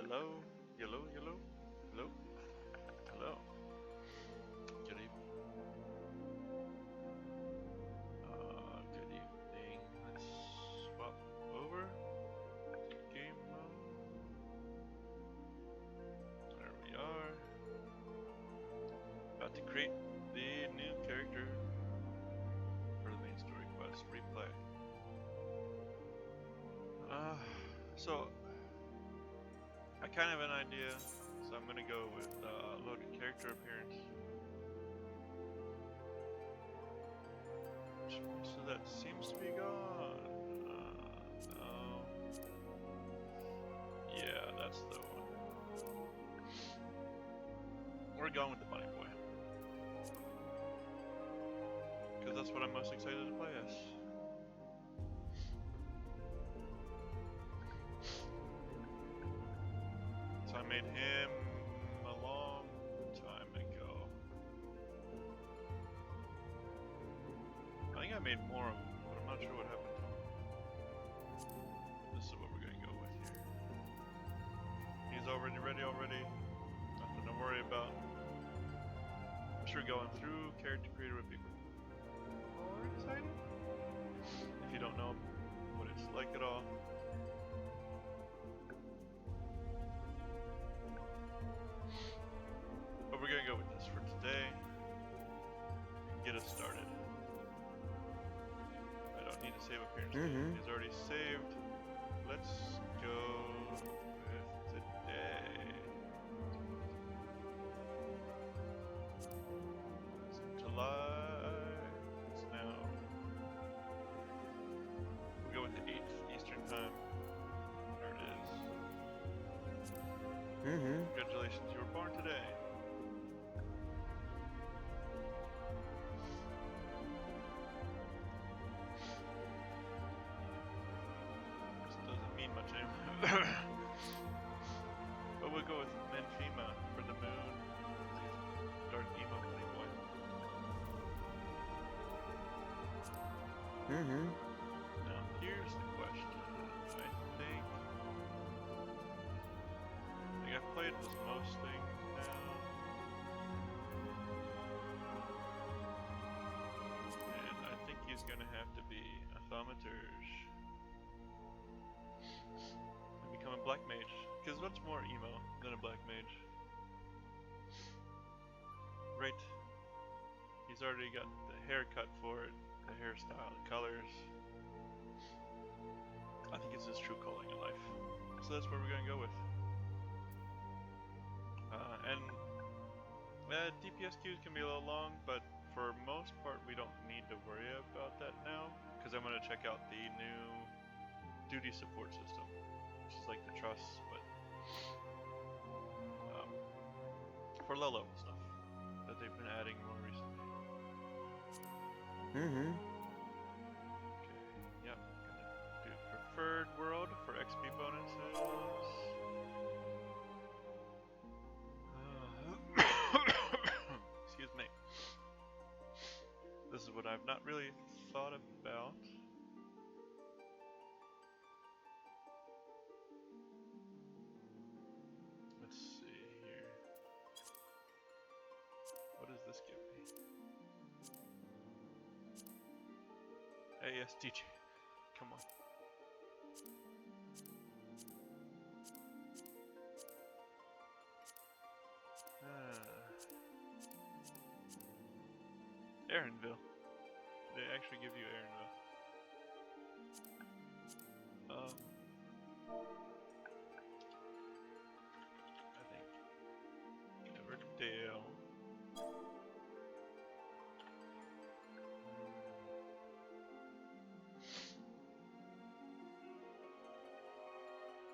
Hello? Hello? Hello? Hello? Hello? Good evening. Good evening. Let's swap over. Game mode. There we are. About to create the new character for the main story quest. Replay. So I kind of have an idea, so I'm gonna go with loaded character appearance. So that seems to be gone. No. Yeah, that's the one. We're going with the bunny boy. Because that's what I'm most excited to play as. So I made him a long time ago. I think I made more of them, but I'm not sure what happened to him. This is what we're going to go with here. He's already ready already. Nothing to worry about. I'm sure going through character creator would be more exciting. If you don't know what it's like at all. But we're gonna go with this for today. Get us started. I don't need to save appearance. He's already saved. Let's go with today. It's July. It's now. We'll go with the 8th Eastern time. There it is. Congratulations, you were born today. Much anymore. But we'll go with Menfima for the moon. Dark emo playboy. Now here's the question. I think I've played this most things now. And I think he's gonna have to be a thaumaturge. Become a black mage, because what's more emo than a black mage? Right, he's already got the haircut for it, the hairstyle, the colors. I think it's his true calling in life, so that's what we're gonna go with. And DPS queues can be a little long, but for most part we don't need to worry about that now, because I'm gonna check out the new duty support system. Which is like the trusts, but for low level stuff that they've been adding more recently. Okay, yep, gonna do preferred world for XP bonuses. Excuse me. This is what I've not really thought about. Let's see here. What does this give me? ASTG. Come on. Aaronville. They actually give you Aaronville. I think Everdale.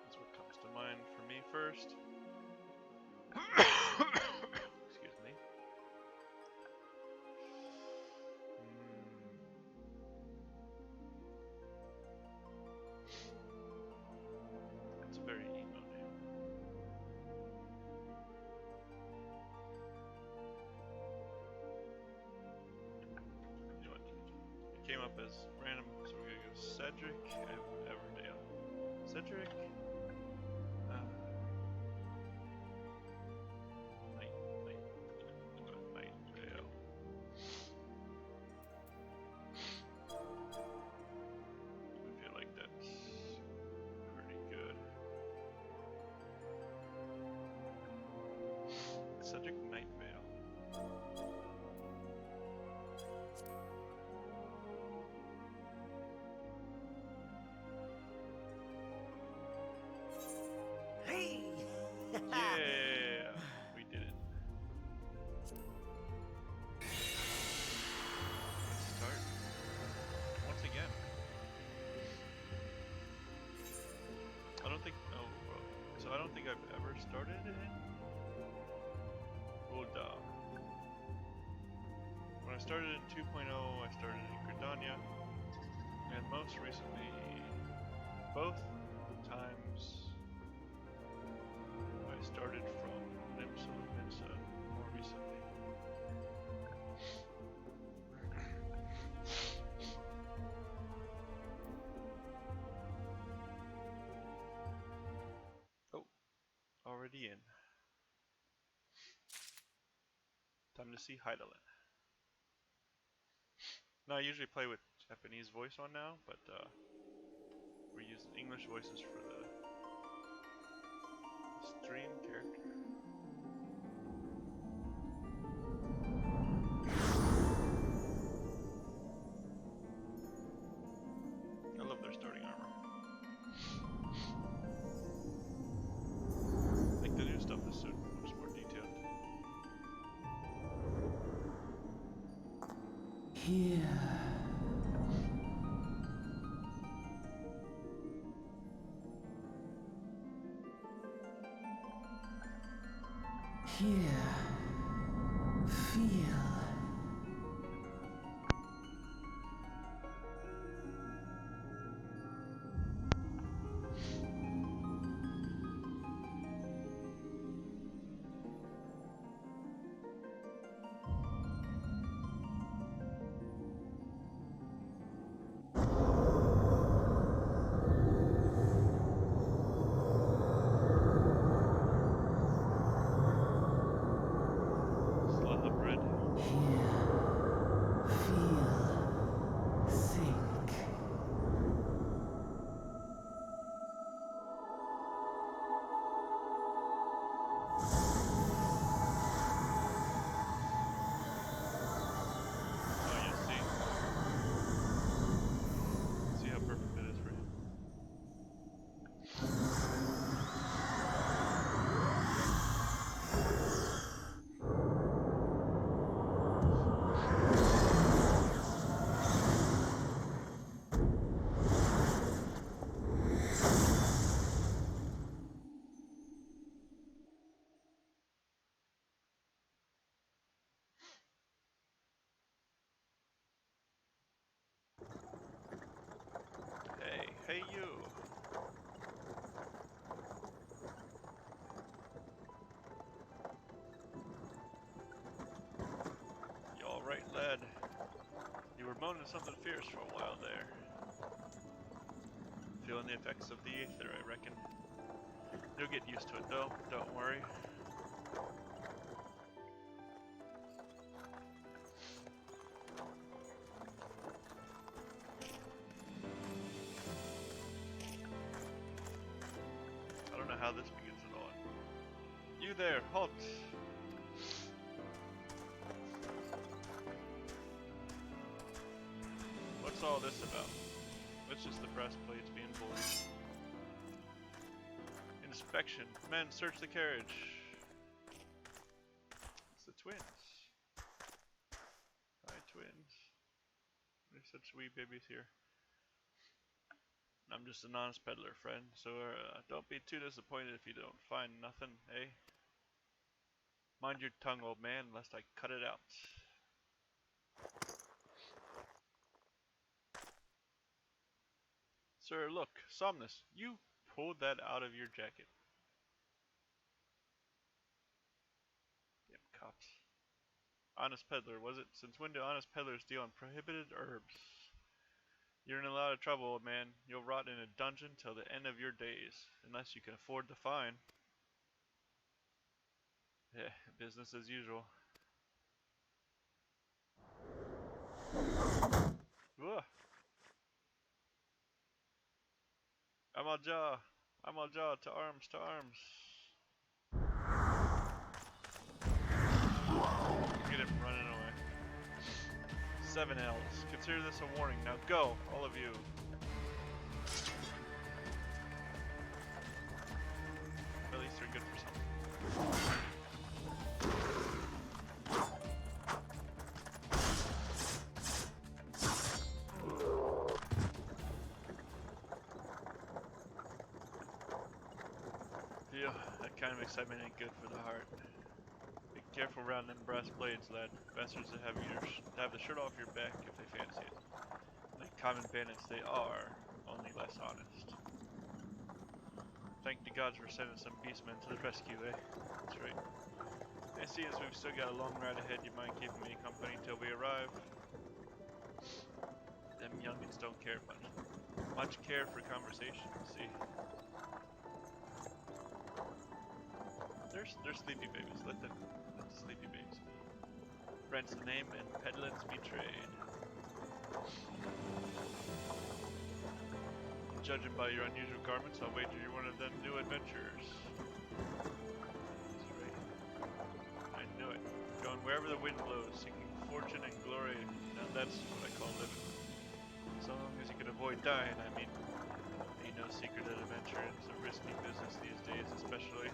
That's what comes to mind for me first. Excuse me. It's a very emo name. You know what? It came up as random, so we're gonna go Cedric Everdale. Cedric started in Ulda. When I started in 2.0, I started in Gridania, and most recently, both times, I started from Nimsa more recently. Oh, already in. Time to see Heidelin. Now, I usually play with Japanese voice on now, but we're using English voices for the stream character. I love their starting armor. I think the new stuff is so much more detailed. Here. Here. Feel. Hey you! You alright, lad? You were moaning something fierce for a while there. Feeling the effects of the Aether, I reckon. You'll get used to it though, don't worry. I don't know how this begins at all. You there, halt! What's all this about? It's just the breastplates being pulled. Inspection. Men, search the carriage. It's the twins. Hi, twins. They're such wee babies here. I'm just an honest peddler, friend, so don't be too disappointed if you don't find nothing, eh? Mind your tongue, old man, lest I cut it out. Sir, look, Somnus, you pulled that out of your jacket. Damn cops. Honest peddler, was it? Since when do honest peddlers deal in prohibited herbs? You're in a lot of trouble, old man. You'll rot in a dungeon till the end of your days, unless you can afford the fine. Yeah, business as usual. Ugh. Amalja, to arms, to arms. Get him running away. 7 L's. Consider this a warning. Now go, all of you. At least they're good for something. Yeah, that kind of excitement ain't good for the heart. Be careful around them brass blades, lad. Bastards that have the shirt off your back if they fancy it. Like common bandits they are, only less honest. Thank the gods for sending some beastmen to the rescue, eh? That's right. I see as we've still got a long ride ahead, you mind keeping me company till we arrive? Them youngins don't care much care for conversation, see? They're sleepy babies, let the sleepy babies be. Rent's the name and peddling's be trade. Judging by your unusual garments, I'll wager you're one of them new adventurers. That's right. I knew it. Going wherever the wind blows, seeking fortune and glory. Now that's what I call living. So long as you can avoid dying, I mean. Ain't no secret that adventuring is a risky business these days, especially.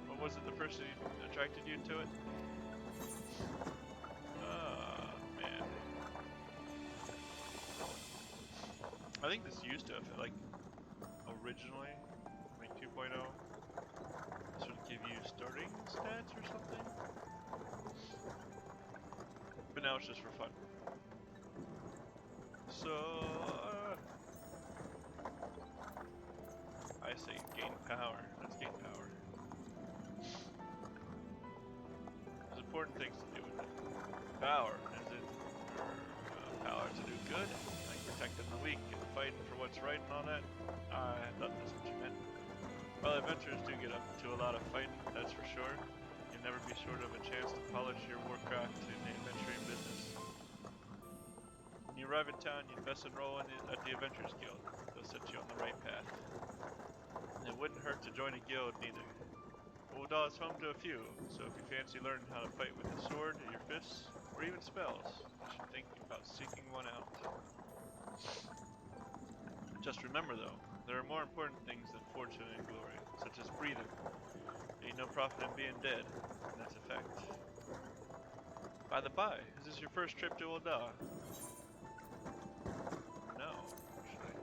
What was it the first that attracted you to it? Man. I think this used to have, like, originally, like 2.0, this would give you starting stats or something. But now it's just for fun. So, I say gain power. Let's gain power. There's important things to do with it. Power, as in power to do good, like protecting the weak and fighting for what's right and all that. I thought that's what you meant. Well, adventurers do get up to a lot of fighting, that's for sure. You'll never be short of a chance to polish your warcraft in the adventuring business. When you arrive in town, you'd best enroll at the Adventurers Guild. They'll set you on the right path. And it wouldn't hurt to join a guild, neither. Ul'dah is home to a few, so if you fancy learning how to fight with a sword, your fists, or even spells, you should think about seeking one out. Just remember though, there are more important things than fortune and glory, such as breathing. Ain't no profit in being dead, and that's a fact. By the by, is this your first trip to Ul'dah? No, actually.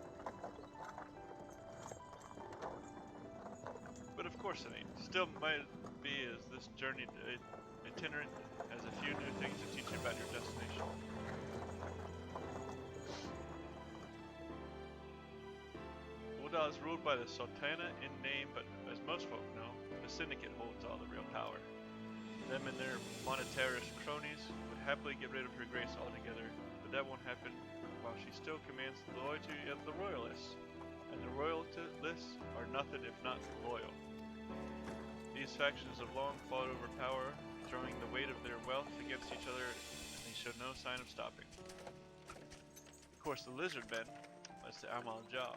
But of course it ain't. Still might be as this journey itinerant has a few new things to teach you about your destination. Ul'dah is ruled by the Sultana in name, but as most folk know, the Syndicate holds all the real power. Them and their monetarist cronies would happily get rid of her grace altogether, but that won't happen while she still commands the loyalty of the royalists. And the royalists are nothing if not loyal. These factions have long fought over power, throwing the weight of their wealth against each other, and they show no sign of stopping. Of course, the lizard men, that's the Amal Jah,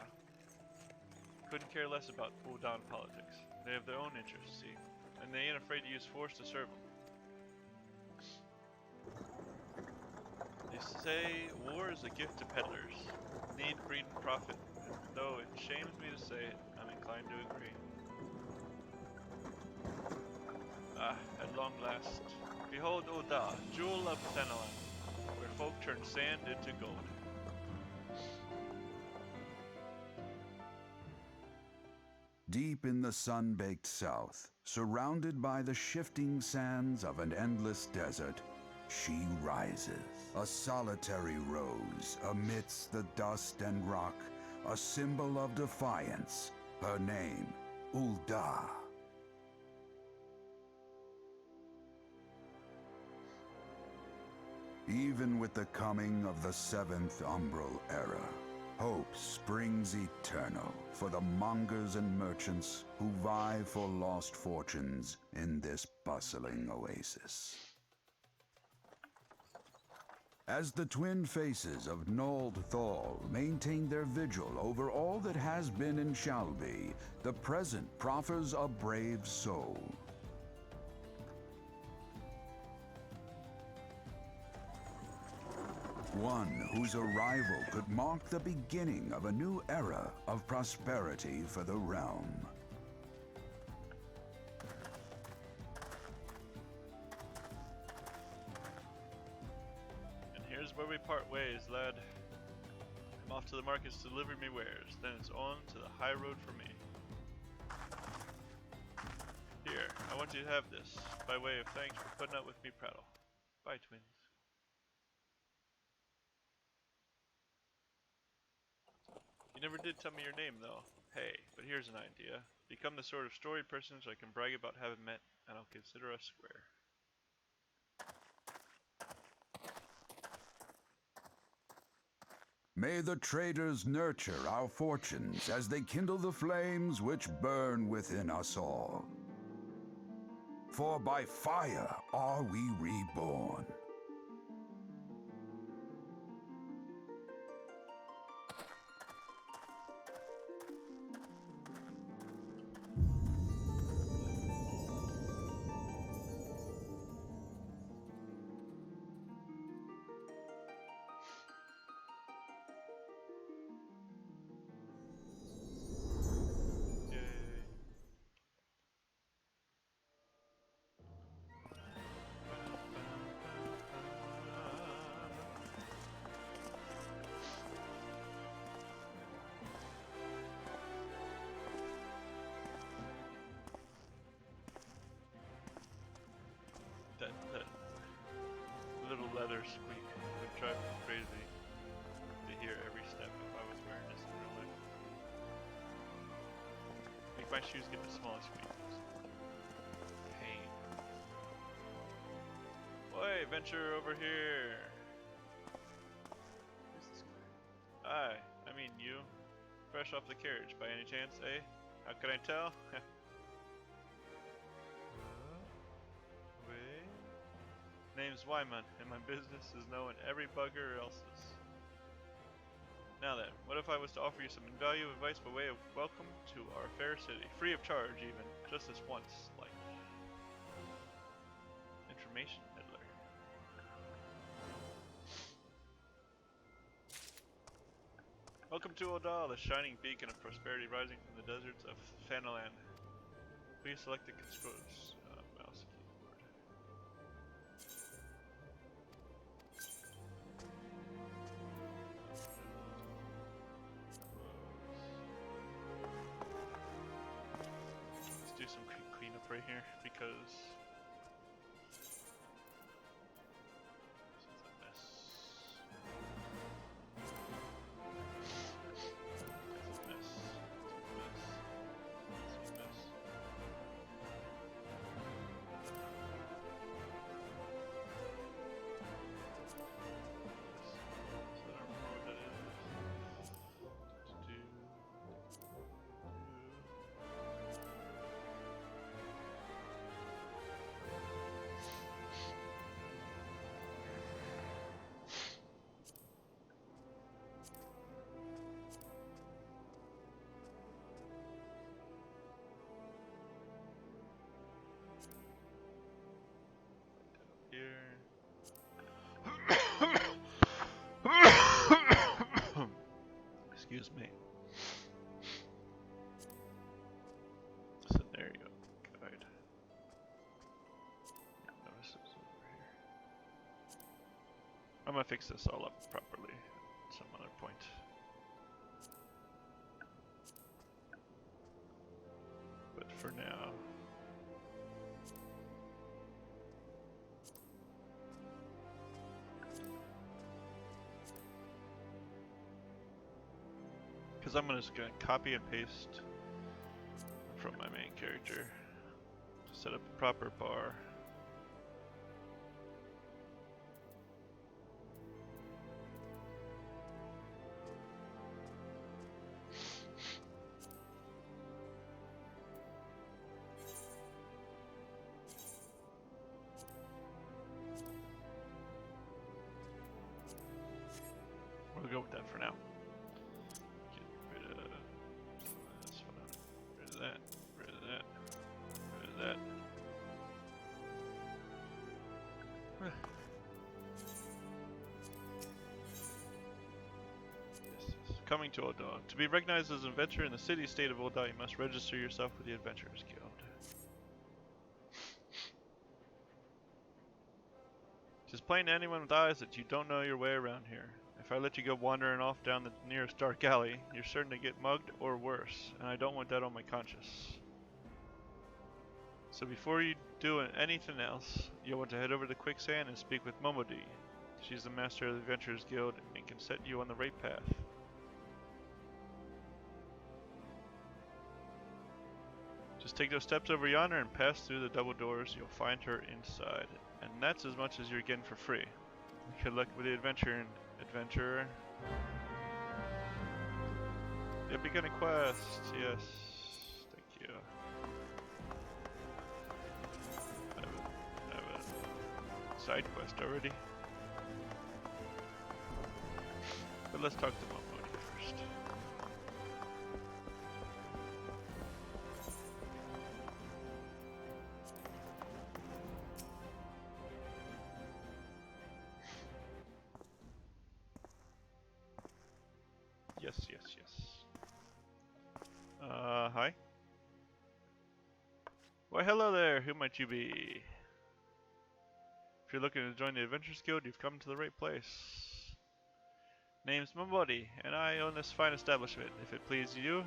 couldn't care less about Ul'dah politics. They have their own interests, see, and they ain't afraid to use force to serve them. They say war is a gift to peddlers. Need, breed, and profit. And though it shames me to say it, I'm inclined to agree. Ah, at long last. Behold Ul'dah, jewel of Thanalan, where folk turn sand into gold. Deep in the sun-baked south, surrounded by the shifting sands of an endless desert, she rises, a solitary rose amidst the dust and rock, a symbol of defiance, her name, Ul'dah. Even with the coming of the 7th Umbral Era, hope springs eternal for the mongers and merchants who vie for lost fortunes in this bustling oasis. As the twin faces of Nold Thal maintain their vigil over all that has been and shall be, the present proffers a brave soul. One whose arrival could mark the beginning of a new era of prosperity for the realm. And here's where we part ways, lad. I'm off to the markets to deliver me wares, then it's on to the high road for me. want you to have this, by way of thanks for putting up with me prattle. Bye, twins. You never did tell me your name, though. Hey, but here's an idea. Become the sort of storied person I can brag about having met, and I'll consider us square. May the traders nurture our fortunes as they kindle the flames which burn within us all. For by fire are we reborn. That little leather squeak would drive me crazy to hear every step if I was wearing this in real life. Make my shoes get the smallest squeaks. Pain. Oi, venture over here! Who's this guy? I mean you. Fresh off the carriage by any chance, eh? How can I tell? Name's Wyman, and my business is knowing every bugger else's. Now then, what if I was to offer you some invaluable advice by way of welcome to our fair city? Free of charge, even. Just this once, like. Information peddler. Welcome to Odal, the shining beacon of prosperity rising from the deserts of Fanaland. Please select the mouse keyboard. Let's do some cleanup right here because this is a mess. Excuse me. So there you go. Guide. Notice it's over here. I'm gonna fix this all up properly at some other point. But for now. Because I'm just going to copy and paste from my main character to set up a proper bar. We'll go with that for now. Coming to Odal. To be recognized as an adventurer in the city-state of Odal, you must register yourself with the Adventurers Guild. It is plain to anyone with eyes that you don't know your way around here. If I let you go wandering off down the nearest dark alley, you're certain to get mugged or worse, and I don't want that on my conscience. So before you do anything else, you'll want to head over to Quicksand and speak with Momodi. She's the master of the Adventurers Guild and can set you on the right path. Just take those steps over yonder and pass through the double doors. You'll find her inside. And that's as much as you're getting for free. Good luck with the adventurer. Yeah, begin a quest. Yes. Thank you. I have a side quest already. But let's talk to Momodi first. Yes. Hi. Why, hello there. Who might you be? If you're looking to join the Adventurers Guild, you've come to the right place. Name's Momodi, and I own this fine establishment. If it pleases you,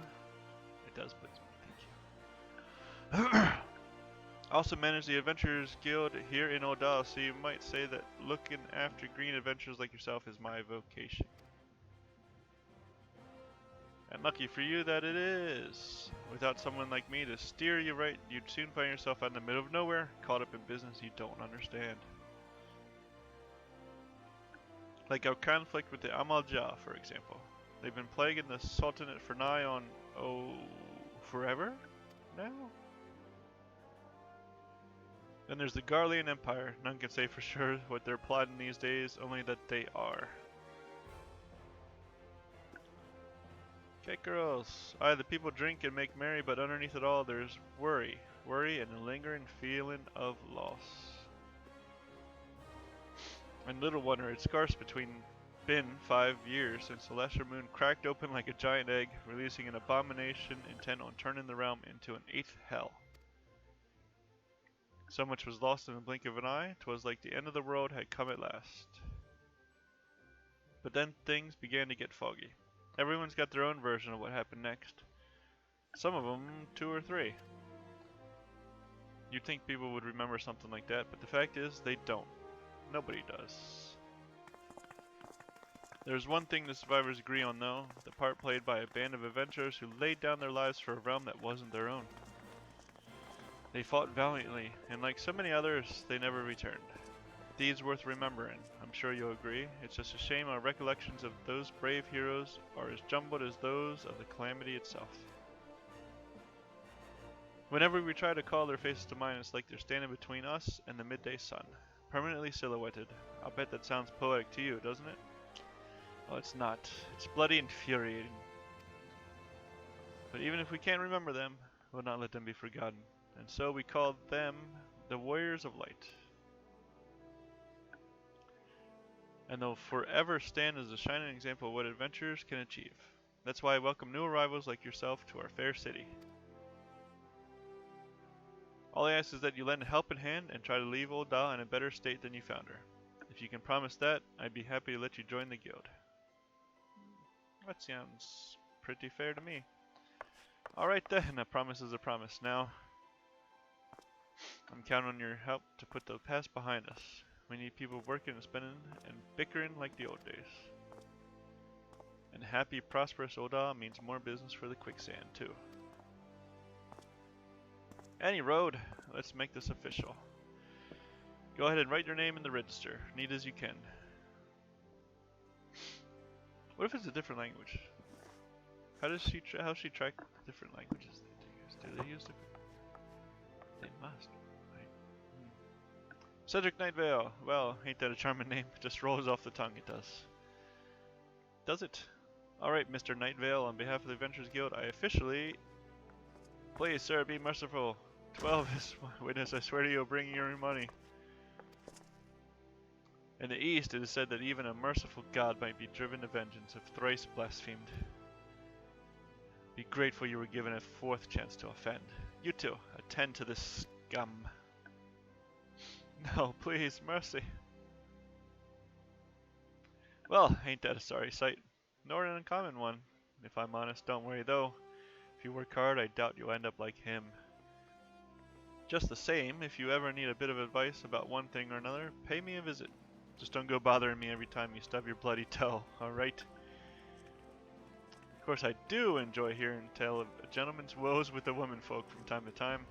it does please me. Thank you. I also manage the Adventurers Guild here in Odal, so you might say that looking after green adventurers like yourself is my vocation. And lucky for you that it is. Without someone like me to steer you right, you'd soon find yourself out in the middle of nowhere, caught up in business you don't understand. Like our conflict with the Amalja, for example. They've been plaguing the Sultanate for nigh on, forever now? Then there's the Garlean Empire. None can say for sure what they're plotting these days, only that they are. Okay, girls. Aye, the people drink and make merry, but underneath it all there's worry. Worry and a lingering feeling of loss. And little wonder it's scarce been 5 years since the lesser moon cracked open like a giant egg, releasing an abomination intent on turning the realm into an 8th hell. So much was lost in the blink of an eye, 'twas like the end of the world had come at last. But then things began to get foggy. Everyone's got their own version of what happened next. Some of them 2 or 3. You'd think people would remember something like that, but the fact is they don't. Nobody does. There's one thing the survivors agree on though, the part played by a band of adventurers who laid down their lives for a realm that wasn't their own. They fought valiantly, and like so many others, they never returned. Deeds worth remembering, I'm sure you'll agree. It's just a shame our recollections of those brave heroes are as jumbled as those of the calamity itself. Whenever we try to call their faces to mind, it's like they're standing between us and the midday sun, permanently silhouetted. I'll bet that sounds poetic to you, doesn't it? Well, it's not. It's bloody infuriating. But even if we can't remember them, we'll not let them be forgotten. And so we call them the Warriors of Light. And they'll forever stand as a shining example of what adventurers can achieve. That's why I welcome new arrivals like yourself to our fair city. All I ask is that you lend a helping hand and try to leave Old Da in a better state than you found her. If you can promise that, I'd be happy to let you join the guild. That sounds pretty fair to me. Alright then, a promise is a promise. Now, I'm counting on your help to put the past behind us. We need people working and spending and bickering like the old days. And happy, prosperous Oda means more business for the Quicksand too. Any road, let's make this official. Go ahead and write your name in the register, neat as you can. What if it's a different language? How's she track different languages they use? Do they use different? They must. Cedric Nightvale. Well, ain't that a charming name? It just rolls off the tongue, it does. Does it? Alright, Mr. Nightvale, on behalf of the Adventurers Guild, I officially... Please, sir, be merciful. 12 is my witness. I swear to you, I'll bring you your money. In the East, it is said that even a merciful god might be driven to vengeance if thrice blasphemed. Be grateful you were given a 4th chance to offend. You too, attend to this scum. No, please, mercy. Well, ain't that a sorry sight? Nor an uncommon one. If I'm honest, don't worry though. If you work hard, I doubt you'll end up like him. Just the same, if you ever need a bit of advice about one thing or another, pay me a visit. Just don't go bothering me every time you stub your bloody toe, alright? Of course, I do enjoy hearing tale of a gentleman's woes with the womenfolk from time to time.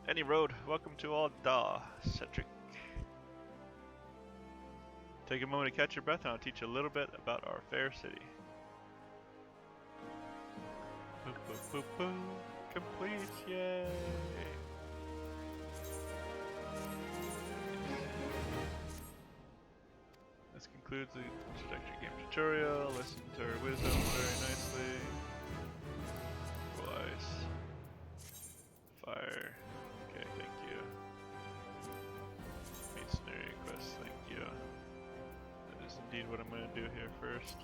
Any road, welcome to Alda, Cedric. Take a moment to catch your breath and I'll teach you a little bit about our fair city. Boop, boop, boop, boop. Complete, yay! This concludes the introductory game tutorial. Listen to her wisdom very nicely. Cool ice. Fire. Okay, thank you. Meet scenario quest, thank you. That is indeed what I'm going to do here first.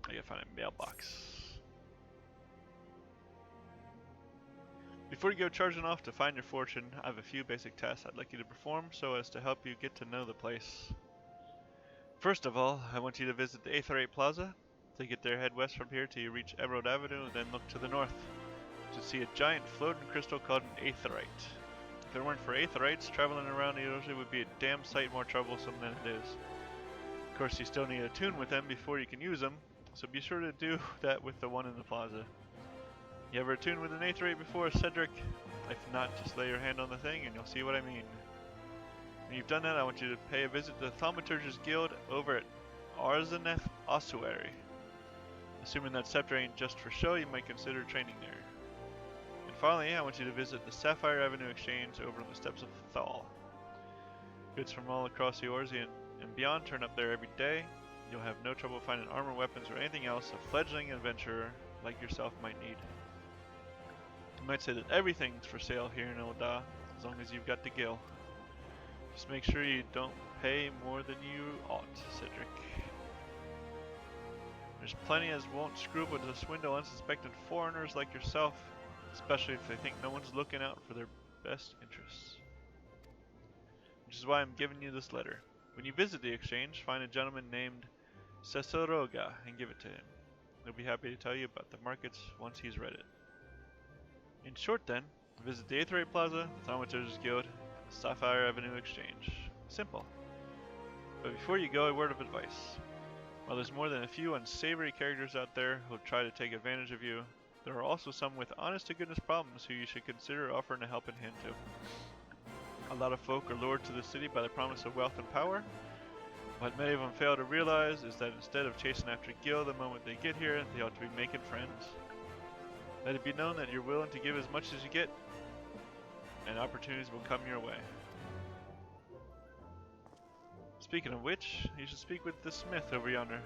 I gotta find a mailbox. Before you go charging off to find your fortune, I have a few basic tasks I'd like you to perform so as to help you get to know the place. First of all, I want you to visit the Aetherite Plaza. To get there, head west from here till you reach Emerald Avenue, then look to the north to see a giant floating crystal called an Aetherite. If it weren't for Aetherites, traveling around Eorzea would be a damn sight more troublesome than it is. Of course, you still need to tune with them before you can use them, so be sure to do that with the one in the plaza. You ever tuned with an Aetherite before, Cedric? If not, just lay your hand on the thing and you'll see what I mean. When you've done that, I want you to pay a visit to the Thaumaturge's Guild over at Arzeneth Ossuary. Assuming that scepter ain't just for show, you might consider training there. And finally, I want you to visit the Sapphire Avenue Exchange over on the steps of Thal. Goods from all across the Eorzea and beyond turn up there every day. You'll have no trouble finding armor, weapons, or anything else a fledgling adventurer like yourself might need. You might say that everything's for sale here in Alda, as long as you've got the gil. Just make sure you don't pay more than you ought, Cedric. There's plenty as won't scruple to swindle unsuspecting foreigners like yourself, especially if they think no one's looking out for their best interests. Which is why I'm giving you this letter. When you visit the exchange, find a gentleman named Cesoroga and give it to him. He'll be happy to tell you about the markets once he's read it. In short then, visit the Aetherite Plaza, the Thaumaturge's Guild, and the Sapphire Avenue Exchange. Simple. But before you go, a word of advice. While there's more than a few unsavory characters out there who'll try to take advantage of you, there are also some with honest-to-goodness problems who you should consider offering a helping hand to. A lot of folk are lured to the city by the promise of wealth and power. What many of them fail to realize is that instead of chasing after gil the moment they get here, they ought to be making friends. Let it be known that you're willing to give as much as you get, and opportunities will come your way. Speaking of which, you should speak with the smith over yonder.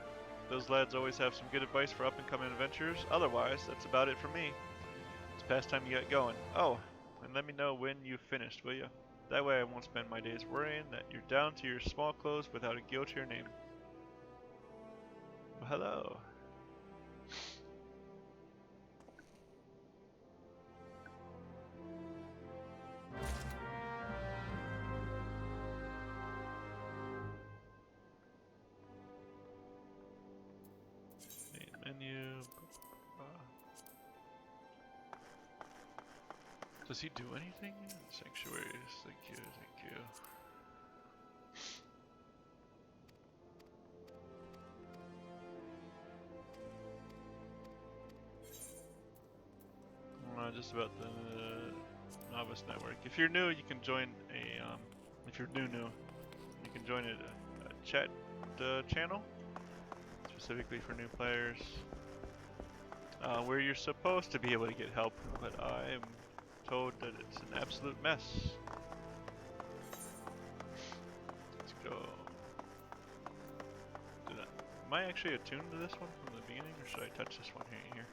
Those lads always have some good advice for up-and-coming adventurers. Otherwise, that's about it for me. It's past time you get going. Oh, and let me know when you've finished, will you? That way I won't spend my days worrying that you're down to your small clothes without a gil to your name. Well, hello. Main menu. Does he do anything? Sanctuaries, thank you, thank you. Just about the novice network. If you're new, you can join a. If you're new, you can join a chat channel specifically for new players, where you're supposed to be able to get help, but I am told that it's an absolute mess. Let's go. Am I actually attuned to this one from the beginning, or should I touch this one here?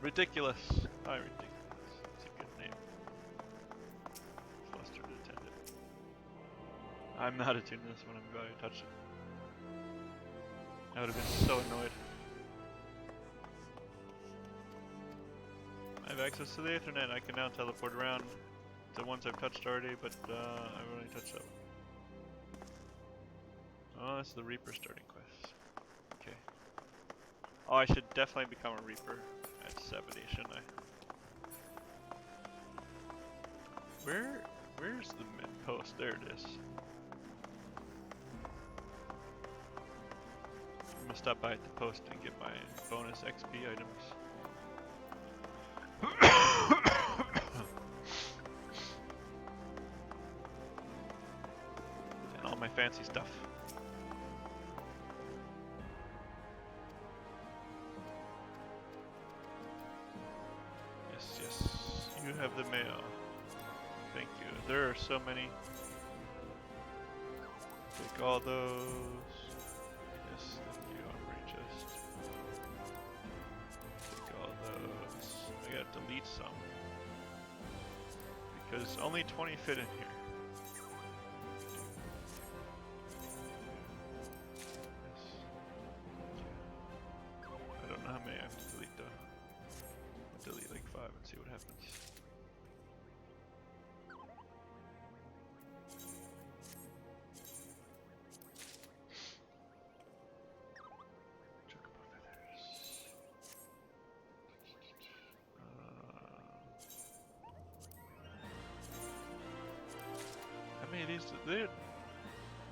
Ridiculous. Hi, ridiculous. That's a good name. Flustered attendant. I'm not attuned to this one. I'm glad I touched it. I would have been so annoyed. I have access to the Ethernet. I can now teleport around to ones I've touched already, but I've only touched that one. Oh, that's the Reaper starting quest. Okay. Oh, I should definitely become a Reaper at 70, shouldn't I? Where's the mid post? There it is. I'm gonna stop by at the post and get my bonus XP items. And all my fancy stuff. Yes, yes. You have the mail. Thank you. There are so many. Take all those. Yes, thank you. Armory chest. Take all those. I gotta delete some. Because only 20 fit in here. Yes. I don't know how many I have to delete though. I'll delete like 5 and see what happens. How many of these?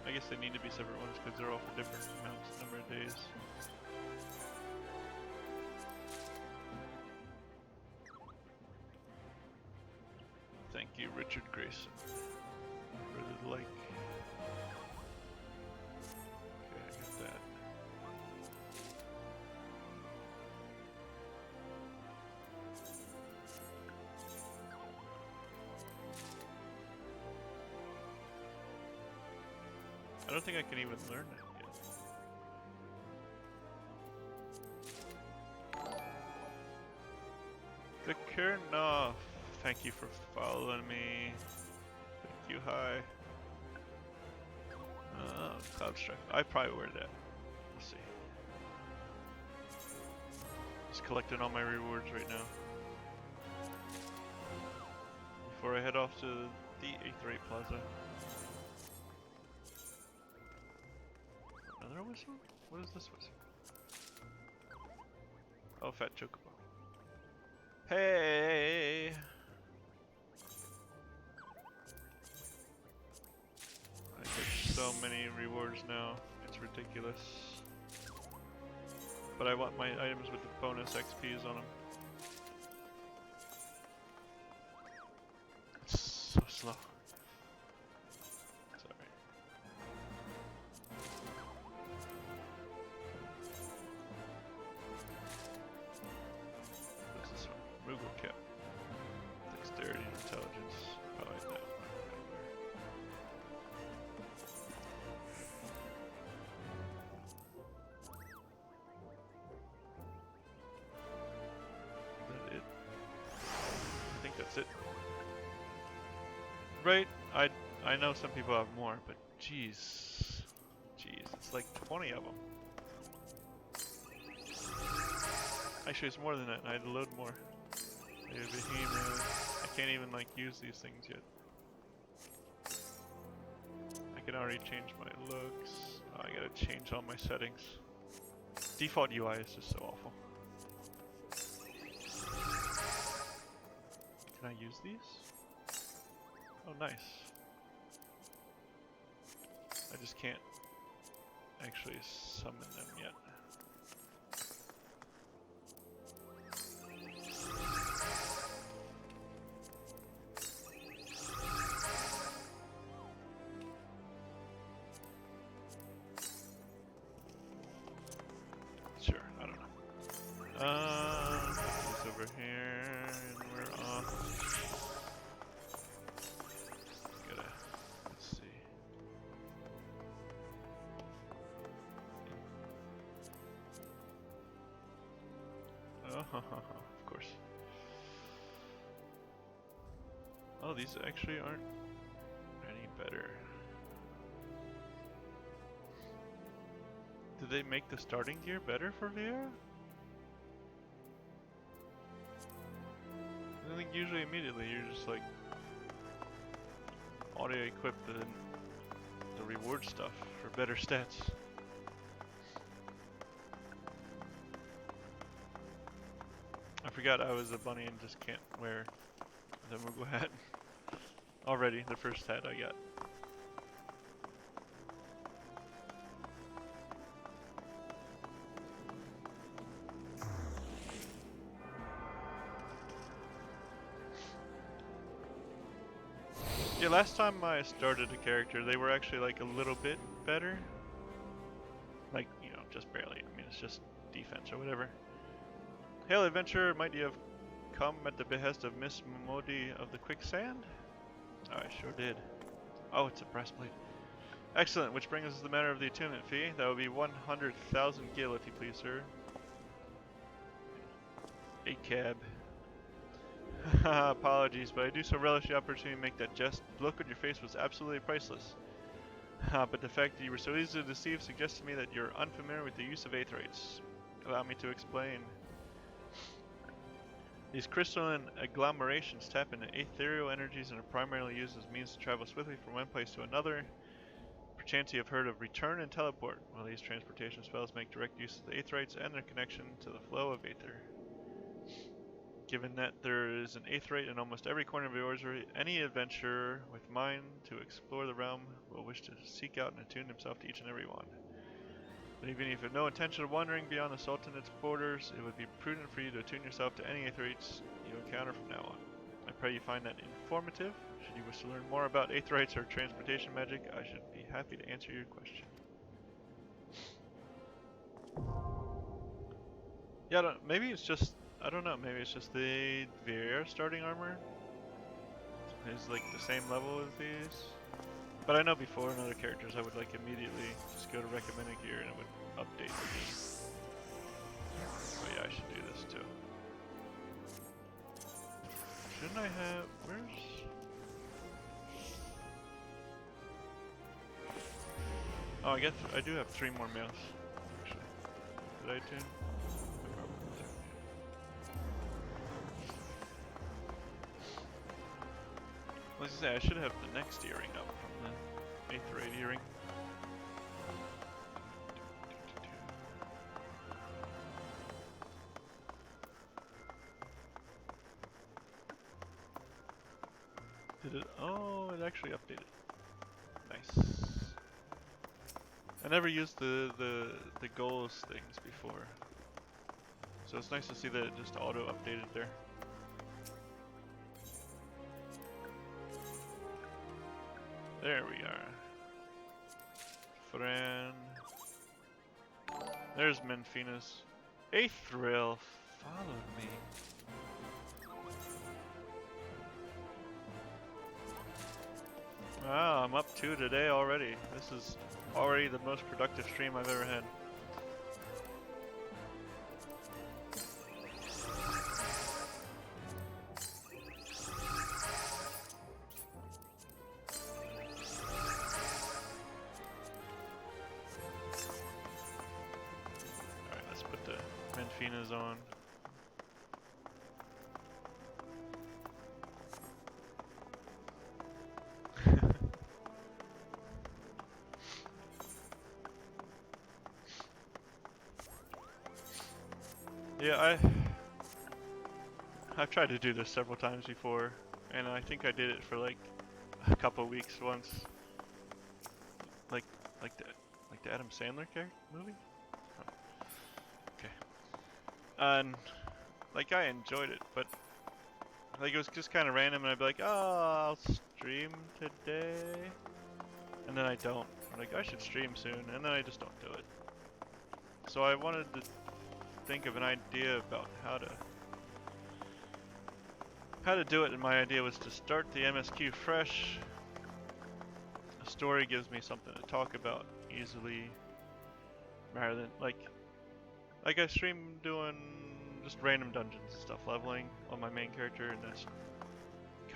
I guess they need to be separate ones because they're all for different number of days. Thank you, Richard Grayson, for the like. Okay, I got that. I don't think I can even learn that yet. The Kurnoff. Thank you for following me. Thank you, hi. Cloud Strike. I probably wear that. Let's see. Just collecting all my rewards right now. Before I head off to the 8th Rate Plaza. Another whistle? What is this whistle? Oh, Fat Chocobo. Hey! I get so many rewards now. It's ridiculous. But I want my items with the bonus XPs on them. It's so slow. Sorry. What's this one? Moogle Cap. Dexterity and intelligence. I like that. Is that it? I think that's it. Right? I know some people have more, but jeez, it's like 20 of them. Actually, it's more than that. I had to load more. I have Behemoth. I can't even like use these things yet. I can already change my looks. Oh, I gotta change all my settings. Default UI is just so awful. Can I use these? Oh, nice. I just can't actually summon them yet. Sure, I don't know. It's over here, and we're off. Let's see. Oh, of course. Oh, these actually aren't any better. Did they make the starting gear better for VR? I think usually immediately you're just like auto equip the reward stuff for better stats. forgot I was a bunny and just can't wear the Moogle hat. Already, the first hat I got. Yeah, last time I started a character, they were actually like a little bit better. Like, you know, just barely. I mean, it's just defense or whatever. Hail, adventurer, might you have come at the behest of Miss Momodi of the Quicksand? Oh, I sure did. Oh, it's a breastplate. Excellent, which brings us to the matter of the attunement fee. That would be 100,000 gil, if you please, sir. A cab. Apologies, but I do so relish the opportunity to make that jest. The look on your face was absolutely priceless. But the fact that you were so easy to deceive suggests to me that you're unfamiliar with the use of aetherites. Allow me to explain. These crystalline agglomerations tap into ethereal energies and are primarily used as means to travel swiftly from one place to another. Perchance you have heard of return and teleport. Well, these transportation spells make direct use of the aetherites and their connection to the flow of aether. Given that there is an aetherite in almost every corner of the orrery, any adventurer with mind to explore the realm will wish to seek out and attune himself to each and every one. But even if you have no intention of wandering beyond the Sultanate's borders, it would be prudent for you to attune yourself to any aetherites you encounter from now on. I pray you find that informative. Should you wish to learn more about aetherites or transportation magic, I should be happy to answer your question. Yeah, maybe it's just, I don't know, maybe it's just the Vier starting armor is like the same level as these. But I know before in other characters I would like immediately just go to recommended gear and it would update. Oh yeah, I should do this too. Shouldn't I have, where's... Oh, I guess I do have 3 more males, actually. Did I tune? I probably did. I was gonna say, I should have the next earring up from the aetherite earring. Did it? Oh, it actually updated. Nice. I never used the goals things before, so it's nice to see that it just auto updated there. There we are. Fran. There's Menfina's. Aethril followed me. Wow, I'm up 2 today already. This is already the most productive stream I've ever had. Alright, let's put the Menfina's on. Yeah, I've tried to do this several times before, and I think I did it for like a couple weeks once. Like the Adam Sandler movie? Oh. Okay. And like I enjoyed it, but like it was just kind of random, and I'd be like, oh, I'll stream today, and then I don't. I'm like, I should stream soon, and then I just don't do it. So I wanted to think of an idea about how to do it, and my idea was to start the MSQ fresh. A story gives me something to talk about easily, rather than like I stream doing just random dungeons and stuff, leveling on my main character, and that's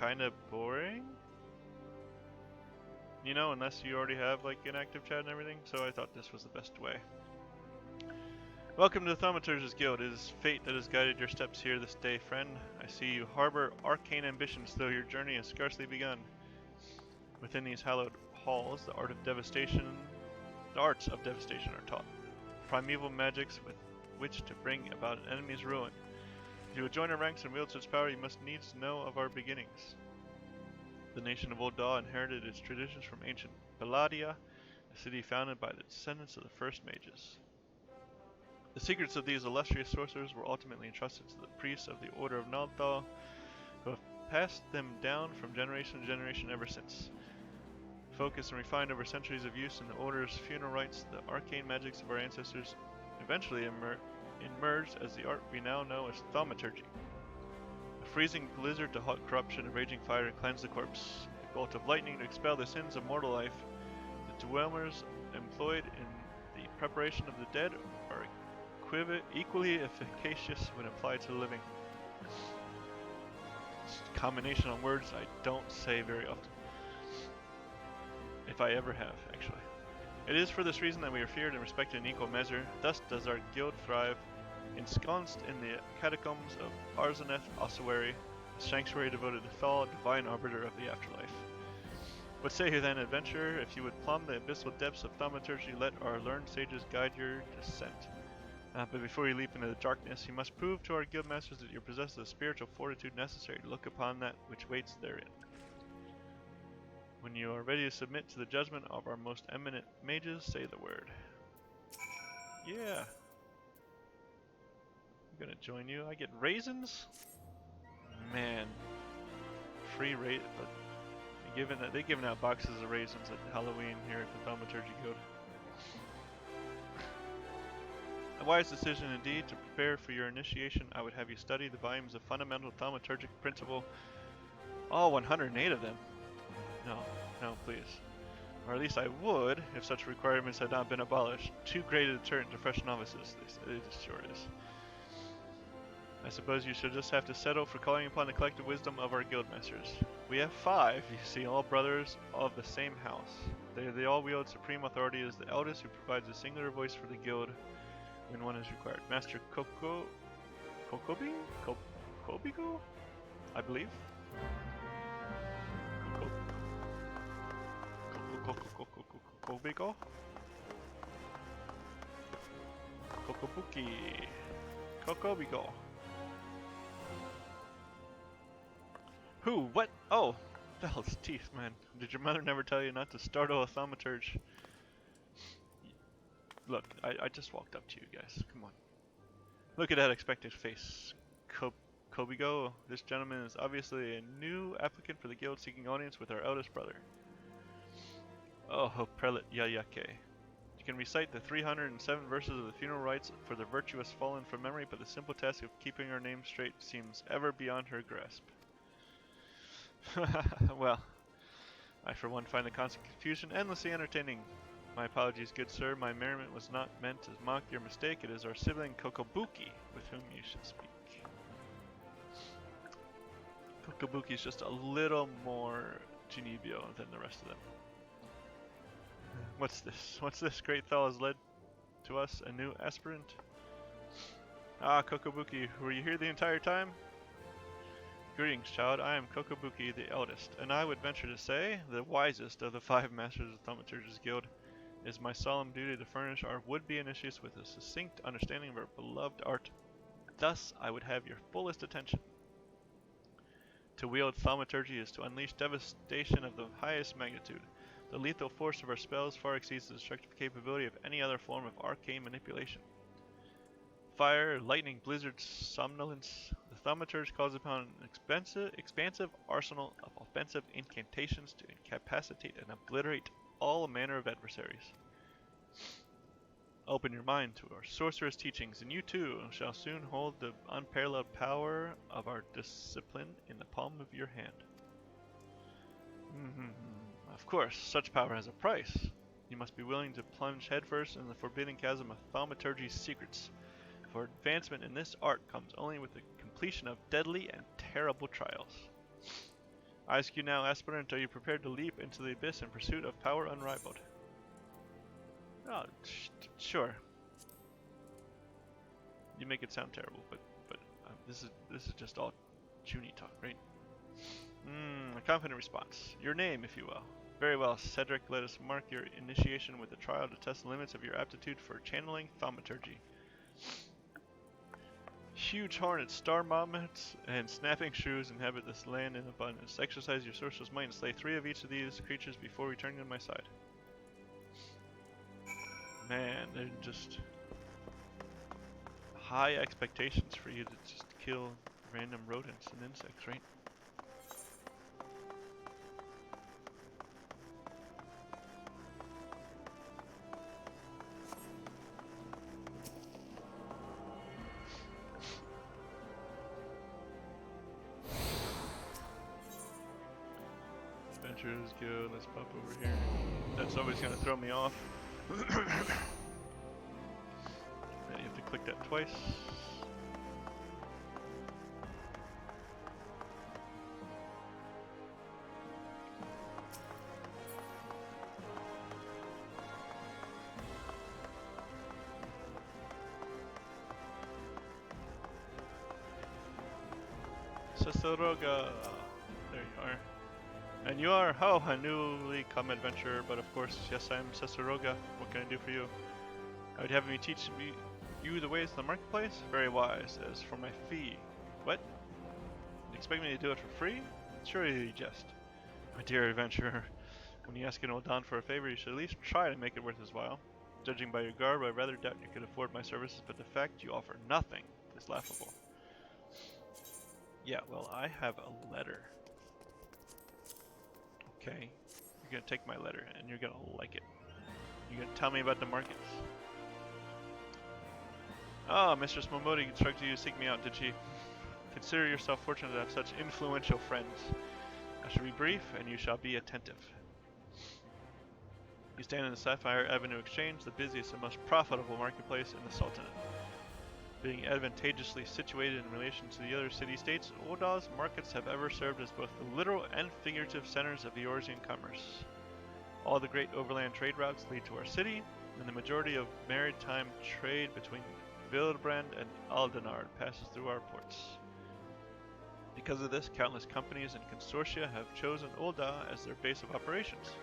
kind of boring, you know, unless you already have like an active chat and everything. So I thought this was the best way. Welcome to the Thaumaturge's Guild. It is fate that has guided your steps here this day, friend. I see you harbor arcane ambitions, though your journey has scarcely begun. Within these hallowed halls, the arts of devastation are taught. Primeval magics with which to bring about an enemy's ruin. If you would join our ranks and wield such power, you must needs know of our beginnings. The nation of Old Daw inherited its traditions from ancient Belladia, a city founded by the descendants of the first mages. The secrets of these illustrious sorcerers were ultimately entrusted to the priests of the Order of Nalthal, who have passed them down from generation to generation ever since. Focused and refined over centuries of use in the Order's funeral rites, the arcane magics of our ancestors eventually emerged as the art we now know as thaumaturgy. A freezing blizzard to halt corruption, a raging fire to cleanse the corpse, a bolt of lightning to expel the sins of mortal life. The dwellers employed in the preparation of the dead are equally efficacious when applied to the living. It's a combination of words I don't say very often. If I ever have, actually. It is for this reason that we are feared and respected in equal measure. Thus does our guild thrive, ensconced in the catacombs of Arzaneth Ossuary, a sanctuary devoted to Thal, divine arbiter of the afterlife. What say you then, adventurer? If you would plumb the abyssal depths of thaumaturgy, let our learned sages guide your descent. But before you leap into the darkness, you must prove to our guildmasters that you possess the spiritual fortitude necessary to look upon that which waits therein. When you are ready to submit to the judgment of our most eminent mages, say the word. Yeah. I'm gonna join you. I get raisins? Man. Free rate, but they're giving out boxes of raisins at Halloween here at the Thaumaturgy Guild. A wise decision indeed. To prepare for your initiation, I would have you study the volumes of fundamental thaumaturgic principle. All 108 of them. No, please. Or at least I would, if such requirements had not been abolished. Too great a deterrent to fresh novices, it sure is. I suppose you should just have to settle for calling upon the collective wisdom of our guildmasters. We have 5, you see, all brothers of the same house. They all wield supreme authority as the eldest who provides a singular voice for the guild when one is required. Master Kobigo? I believe? Kobigo? Kokobuki. Kokobigo. Who? What? Oh! Bell's teeth, man. Did your mother never tell you not to startle a thaumaturge? Look, I just walked up to you guys. Come on. Look at that expectant face. Kobigo, this gentleman is obviously a new applicant for the guild seeking audience with our eldest brother. Oh, Prelate Yayake. You can recite the 307 verses of the funeral rites for the virtuous fallen from memory, but the simple task of keeping her name straight seems ever beyond her grasp. Well, I for one find the constant confusion endlessly entertaining. My apologies, good sir. My merriment was not meant to mock your mistake. It is our sibling Kokobuki with whom you should speak. Kokobuki is just a little more Genebio than the rest of them. What's this? What's this? Great Thal has led to us a new aspirant. Ah, Kokobuki, were you here the entire time? Greetings, child. I am Kokobuki, the eldest, and I would venture to say the wisest of the 5 masters of Thaumaturge's Guild. It is my solemn duty to furnish our would-be initiates with a succinct understanding of our beloved art. Thus, I would have your fullest attention. To wield thaumaturgy is to unleash devastation of the highest magnitude. The lethal force of our spells far exceeds the destructive capability of any other form of arcane manipulation. Fire, lightning, blizzards, somnolence. The thaumaturge calls upon an expansive arsenal of offensive incantations to incapacitate and obliterate all manner of adversaries. Open your mind to our sorcerer's teachings, and you too shall soon hold the unparalleled power of our discipline in the palm of your hand. Of course, such power has a price. You must be willing to plunge headfirst in the forbidden chasm of thaumaturgy's secrets. For advancement in this art comes only with the completion of deadly and terrible trials. I ask you now, aspirant, are you prepared to leap into the abyss in pursuit of power unrivaled? Oh, sure. You make it sound terrible, but this is just all Junie talk, right? A confident response. Your name, if you will. Very well, Cedric. Let us mark your initiation with a trial to test the limits of your aptitude for channeling thaumaturgy. Huge hornets, star marmots, and snapping shrews inhabit this land in abundance. Exercise your sorcerer's might and slay 3 of each of these creatures before returning to my side. Man, they're just high expectations for you to just kill random rodents and insects, right? Adventurers Guild, let's pop over here. That's always gonna throw me off. Then you have to click that twice. Sasoroga, there you are. And you are, oh, a newly come adventurer, but of course, yes, I'm Sasoroga. What can I do for you? I would have me teach you the ways of the marketplace? Very wise. As for my fee, what? You expect me to do it for free? Surely you jest. My dear adventurer, when you ask an old Don for a favor, you should at least try to make it worth his while. Judging by your garb, I rather doubt you could afford my services, but the fact you offer nothing is laughable. Yeah, well, I have a letter. Okay, you're gonna take my letter and you're gonna like it. You're gonna tell me about the markets. Ah, Mistress Momodi instructed you to seek me out, did she? Consider yourself fortunate to have such influential friends. I shall be brief, and you shall be attentive. You stand in the Sapphire Avenue Exchange, the busiest and most profitable marketplace in the Sultanate. Being advantageously situated in relation to the other city-states, Oldal's markets have ever served as both the literal and figurative centers of Eorzean commerce. All the great overland trade routes lead to our city, and the majority of maritime trade between Vildebrand and Aldenard passes through our ports. Because of this, countless companies and consortia have chosen Oldal as their base of operations.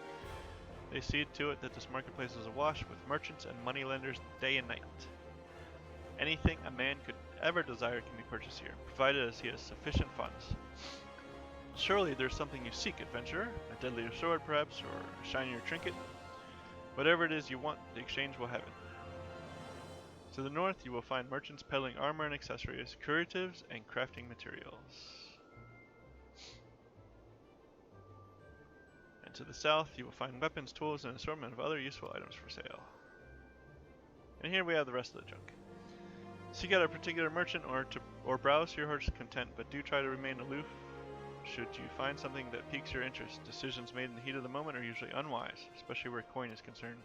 They see to it that this marketplace is awash with merchants and moneylenders day and night. Anything a man could ever desire can be purchased here, provided as he has sufficient funds. Surely there's something you seek, adventurer, a deadlier sword perhaps, or a shinier trinket. Whatever it is you want, the exchange will have it. To the north you will find merchants peddling armor and accessories, curatives, and crafting materials. And to the south you will find weapons, tools, and an assortment of other useful items for sale. And here we have the rest of the junk. Seek out a particular merchant or browse to your heart's content, but do try to remain aloof should you find something that piques your interest. Decisions made in the heat of the moment are usually unwise, especially where coin is concerned.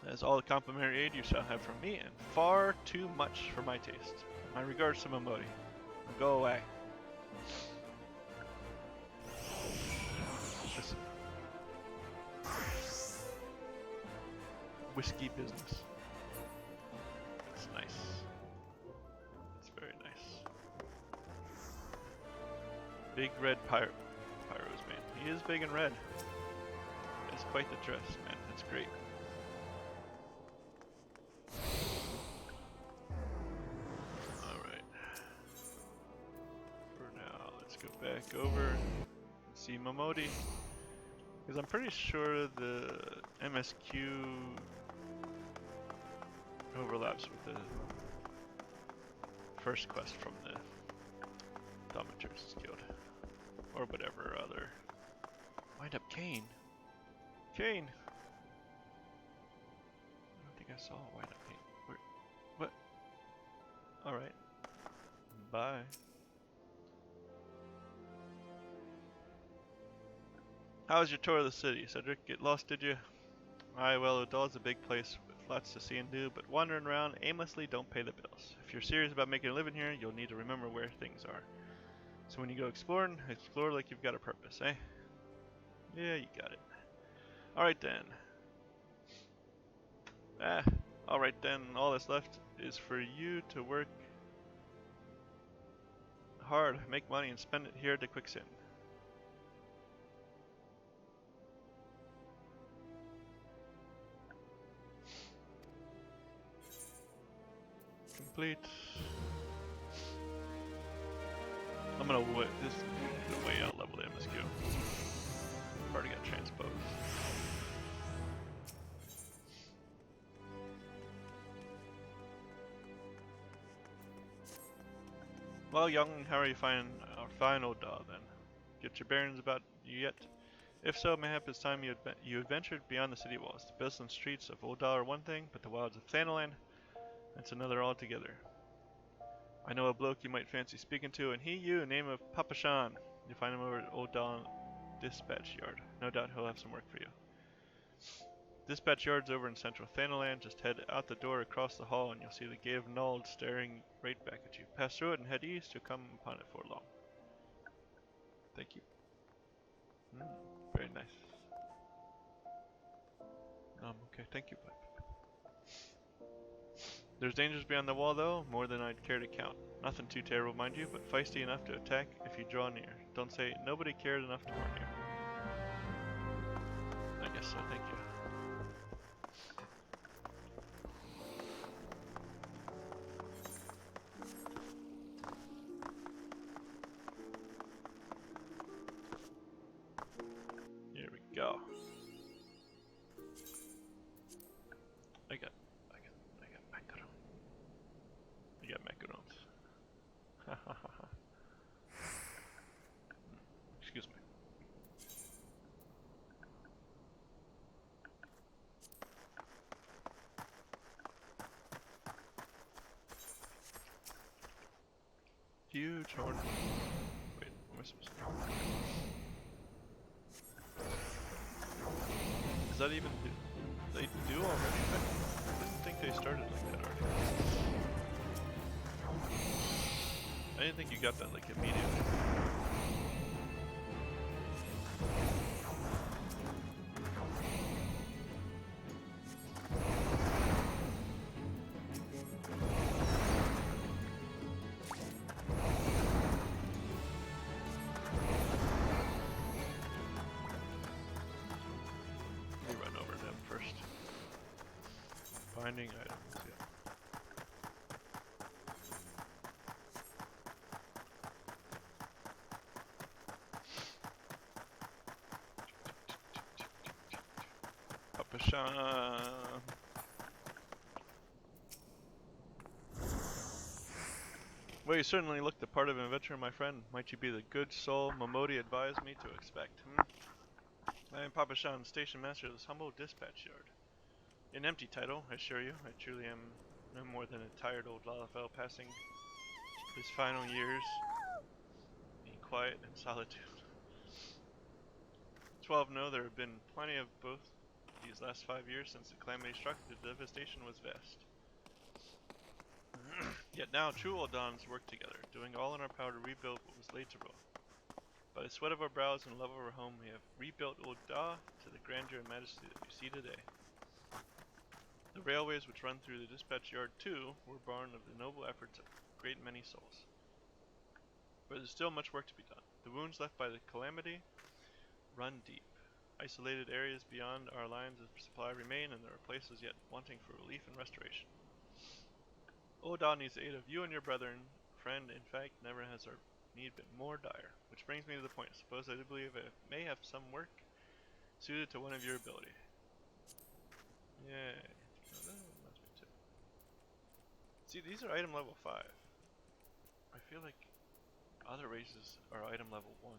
That is all the complimentary aid you shall have from me, and far too much for my taste. My regards to Momodi. Now go away. This whiskey business. That's nice. That's very nice. Big red pyros, man. He is big and red. It's quite the dress, man. That's great. Alright. For now, let's go back over and see Momodi. Because I'm pretty sure the MSQ overlaps with the first quest from the Dominator's Guild. Or whatever other. Wind up Kane. Kane! I don't think I saw Wind up Kane. Where? What? Alright. Bye. How was your tour of the city, Cedric? Get lost, did you? Aye, well, Udal's a big place with lots to see and do, but wandering around aimlessly don't pay the bills. If you're serious about making a living here, you'll need to remember where things are. So when you go exploring, explore like you've got a purpose, eh? Yeah, you got it. Alright then. Alright then, all that's left is for you to work hard, make money, and spend it here at the Quicksand. complete. I'm gonna this way out level the MSQ. Already got transposed. Well, young, how are you finding our fine old dog then? Get your bearings about you yet? If so, mayhap it's time you adventured beyond the city walls. The bustling streets of Oldal are one thing, but the wilds of Thanalan, that's another altogether. I know a bloke you might fancy speaking to, and you, name of Papashan. You find him over at Oldal Dispatch Yard. No doubt he'll have some work for you. Dispatch Yard's over in central Thanalan. Just head out the door across the hall and you'll see the Gate of Nald staring right back at you. Pass through it and head east, you'll come upon it for long. Thank you. Very nice. Okay, thank you, bud. There's dangers beyond the wall though, more than I'd care to count. Nothing too terrible, mind you, but feisty enough to attack if you draw near. Don't say, nobody cared enough to warn you. I guess so, thank you. Here we go. I got macarons. I got macarons. Excuse me. Huge horn. Wait, what am I supposed to do? Is that even they do already? I didn't think they started like that already. I didn't think you got that like immediately. Finding items, yeah. Papashan. Well, you certainly look the part of an adventurer, my friend. Might you be the good soul Momodi advised me to expect, I am Papashan, station master of this humble dispatch yard. An empty title, I assure you. I truly am no more than a tired old Lalafell passing his final years in quiet and solitude. 12 know there have been plenty of both these last 5 years since the calamity struck. The devastation was vast. Yet now true old Dons work together, doing all in our power to rebuild what was laid to ruin. By the sweat of our brows and the love of our home, we have rebuilt Old Da to the grandeur and majesty that we see today. The railways which run through the dispatch yard too were born of the noble efforts of a great many souls. But there is still much work to be done. The wounds left by the calamity run deep. Isolated areas beyond our lines of supply remain, and there are places yet wanting for relief and restoration. Oda needs the aid of you and your brethren. Friend, in fact, never has our need been more dire. Which brings me to the point. Suppose I do believe I may have some work suited to one of your ability. Yay. Oh, that reminds me too. See, these are item level 5. I feel like other races are item level 1.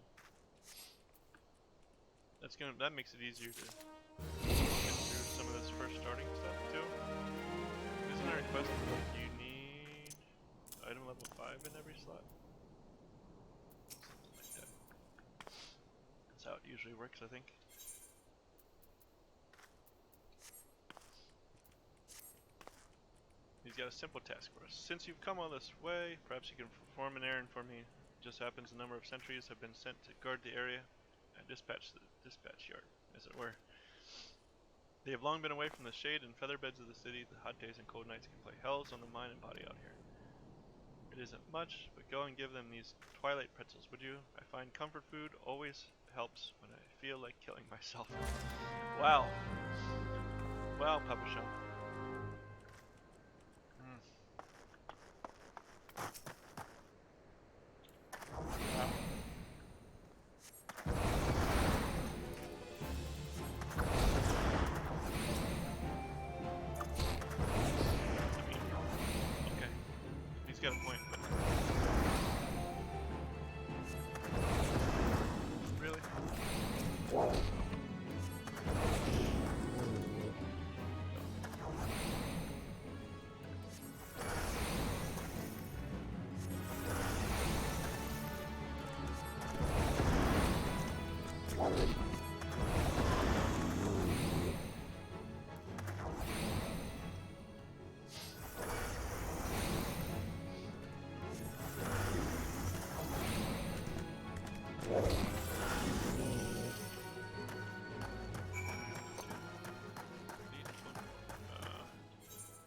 That makes it easier to get through some of this first starting stuff too. Isn't there a quest that you need item level 5 in every slot? Something like that. That's how it usually works, I think. He's got a simple task for us. Since you've come all this way, perhaps you can perform an errand for me. It just happens a number of sentries have been sent to guard the area and dispatch the dispatch yard, as it were. They have long been away from the shade and feather beds of the city. The hot days and cold nights can play hells on the mind and body out here. It isn't much, but go and give them these twilight pretzels, would you? I find comfort food always helps when I feel like killing myself. Wow. Wow, Papashan. Okay, he's got a point, but really?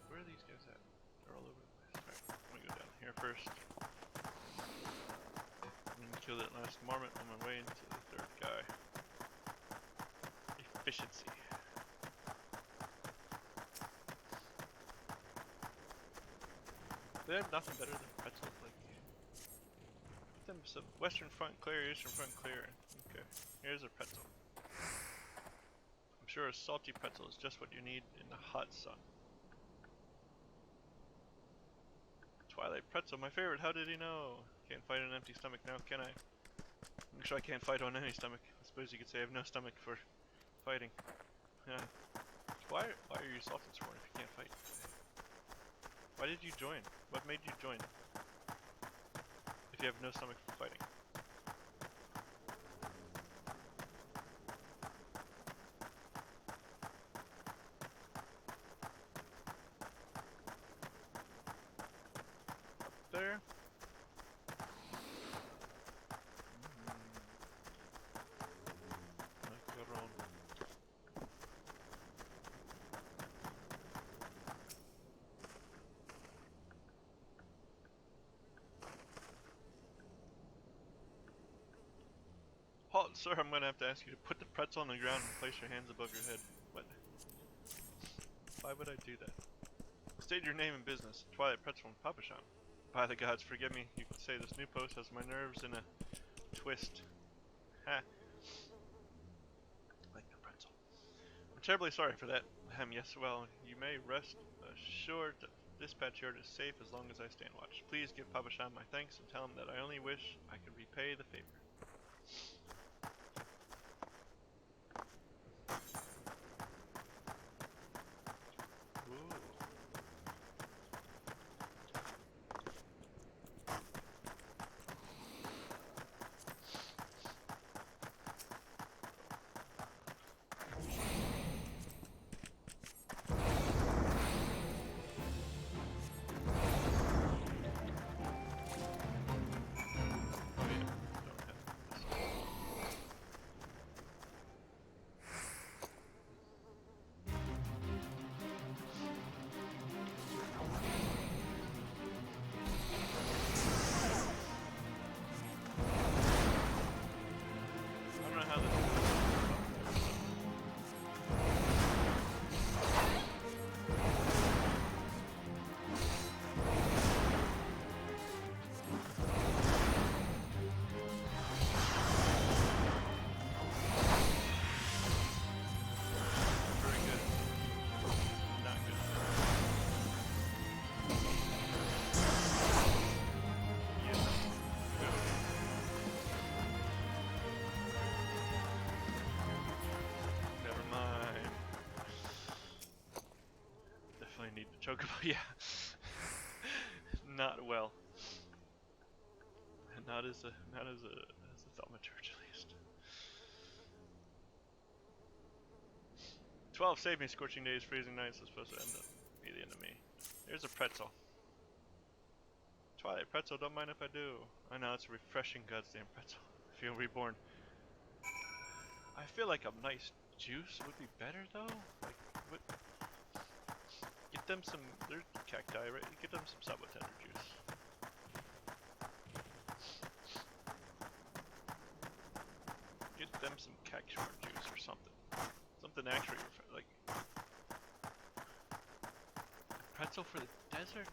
Where are these guys at? They're all over the place. Alright, I'm gonna go down here first. I'm gonna kill that last marmot on my way into the third guy. Efficiency. They have nothing better than pretzel. Like, give them some western front clear, eastern front clear. Okay, here's a pretzel. I'm sure a salty pretzel is just what you need in the hot sun. Twilight pretzel, my favorite. How did he know? Can't fight on an empty stomach now, can I? Actually, I can't fight on any stomach. I suppose you could say I have no stomach for fighting. Yeah. Why are you salted sworn if you can't fight? Why did you join? What made you join? If you have no stomach for fighting. Up there. Macaron. Halt, sir, I'm gonna have to ask you to put the pretzel on the ground and place your hands above your head. What? Why would I do that? State your name and business. Twilight Pretzel and Papashan. By the gods, forgive me. You could say this new post has my nerves in a twist. Ha. Like the pretzel. I'm terribly sorry for that. Yes, well, you may rest assured that dispatch yard is safe as long as I stand watch. Please give Papashan my thanks and tell him that I only wish I could repay the favor. Ooh. Need the chocobo, yeah. Not well. Not as a thaumaturge at least. 12 save me, scorching days, freezing nights are supposed to be the end of me. Here's a pretzel. Twilight pretzel, don't mind if I do. I know, it's a refreshing goddamn pretzel. I feel reborn. I feel like a nice juice would be better though. Like, what? Get them some, they're cacti, right? Get them some sabotender juice. Get them some cactuar juice or something. Something actually, like, pretzel for the desert?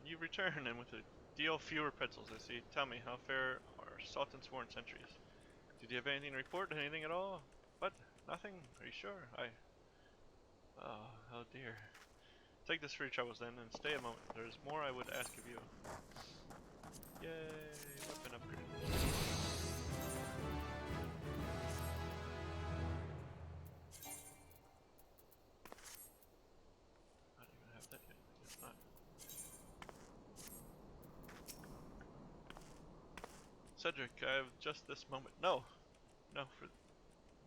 you've returned, and with a deal fewer pretzels, I see. Tell me, how fair are salt and sworn sentries? Did you have anything to report? Anything at all? What? Nothing? Are you sure? Oh dear. Take this for your troubles then, and stay a moment. There is more I would ask of you. Yay! Weapon upgrade. I don't even have that yet. It's not. Cedric, I have just this moment. No! No, for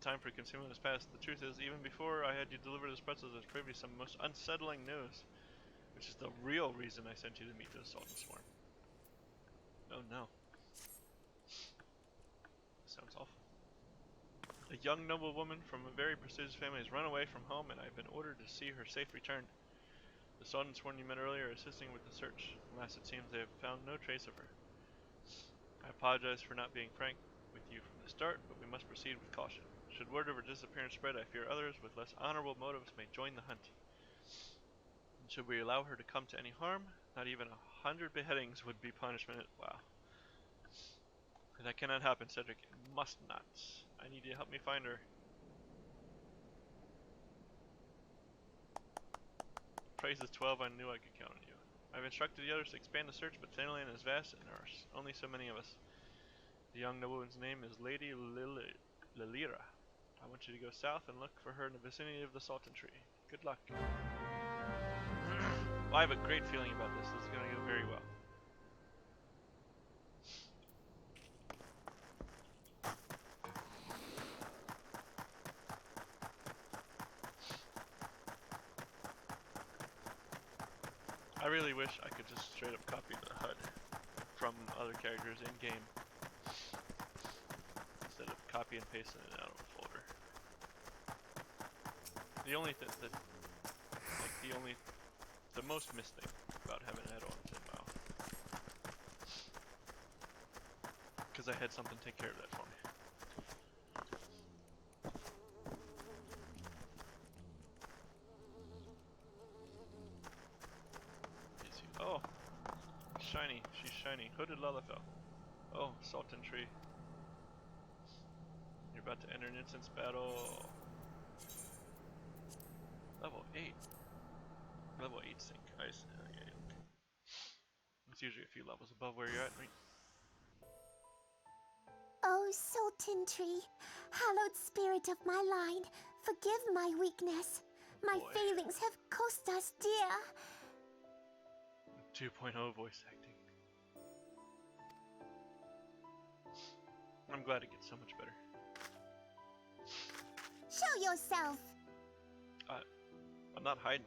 time for concealment has passed. The truth is, even before I had you deliver this pretzels, there's privy some most unsettling news. Which is the real reason I sent you to meet the Salt and Sworn. Oh no. Sounds awful. A young noble woman from a very prestigious family has run away from home, and I've been ordered to see her safe return. The Salt and Sworn you met earlier are assisting with the search. Alas, it seems they have found no trace of her. I apologize for not being frank with you from the start, but we must proceed with caution. Should word of her disappearance spread, I fear others with less honorable motives may join the hunt. And should we allow her to come to any harm, not even 100 beheadings would be punishment. Wow. That cannot happen, Cedric. It must not. I need you to help me find her. Praise the 12, I knew I could count on you. I've instructed the others to expand the search, but Thanaland is vast and there are only so many of us. The young nobleman's name is Lady Lilira. I want you to go south and look for her in the vicinity of the Sultan Tree. Good luck. Well, I have a great feeling about this. This is going to go very well. I really wish I could just straight up copy the HUD from other characters in game instead of copy and pasting it out of a folder. The only thing that, the most missed thing about having add-ons in WoW, because I had something take care of that for me. Oh, shiny. She's shiny. Hooded Lullafell. Oh, Sultan Tree. You're about to enter an instance battle. Level 8. Level 8 sync. Okay. It's usually a few levels above where you're at, right? Oh, Sultan Tree, hallowed spirit of my line, forgive my weakness. My failings have cost us dear. 2.0 voice acting. I'm glad it gets so much better. Show yourself. I'm not hiding.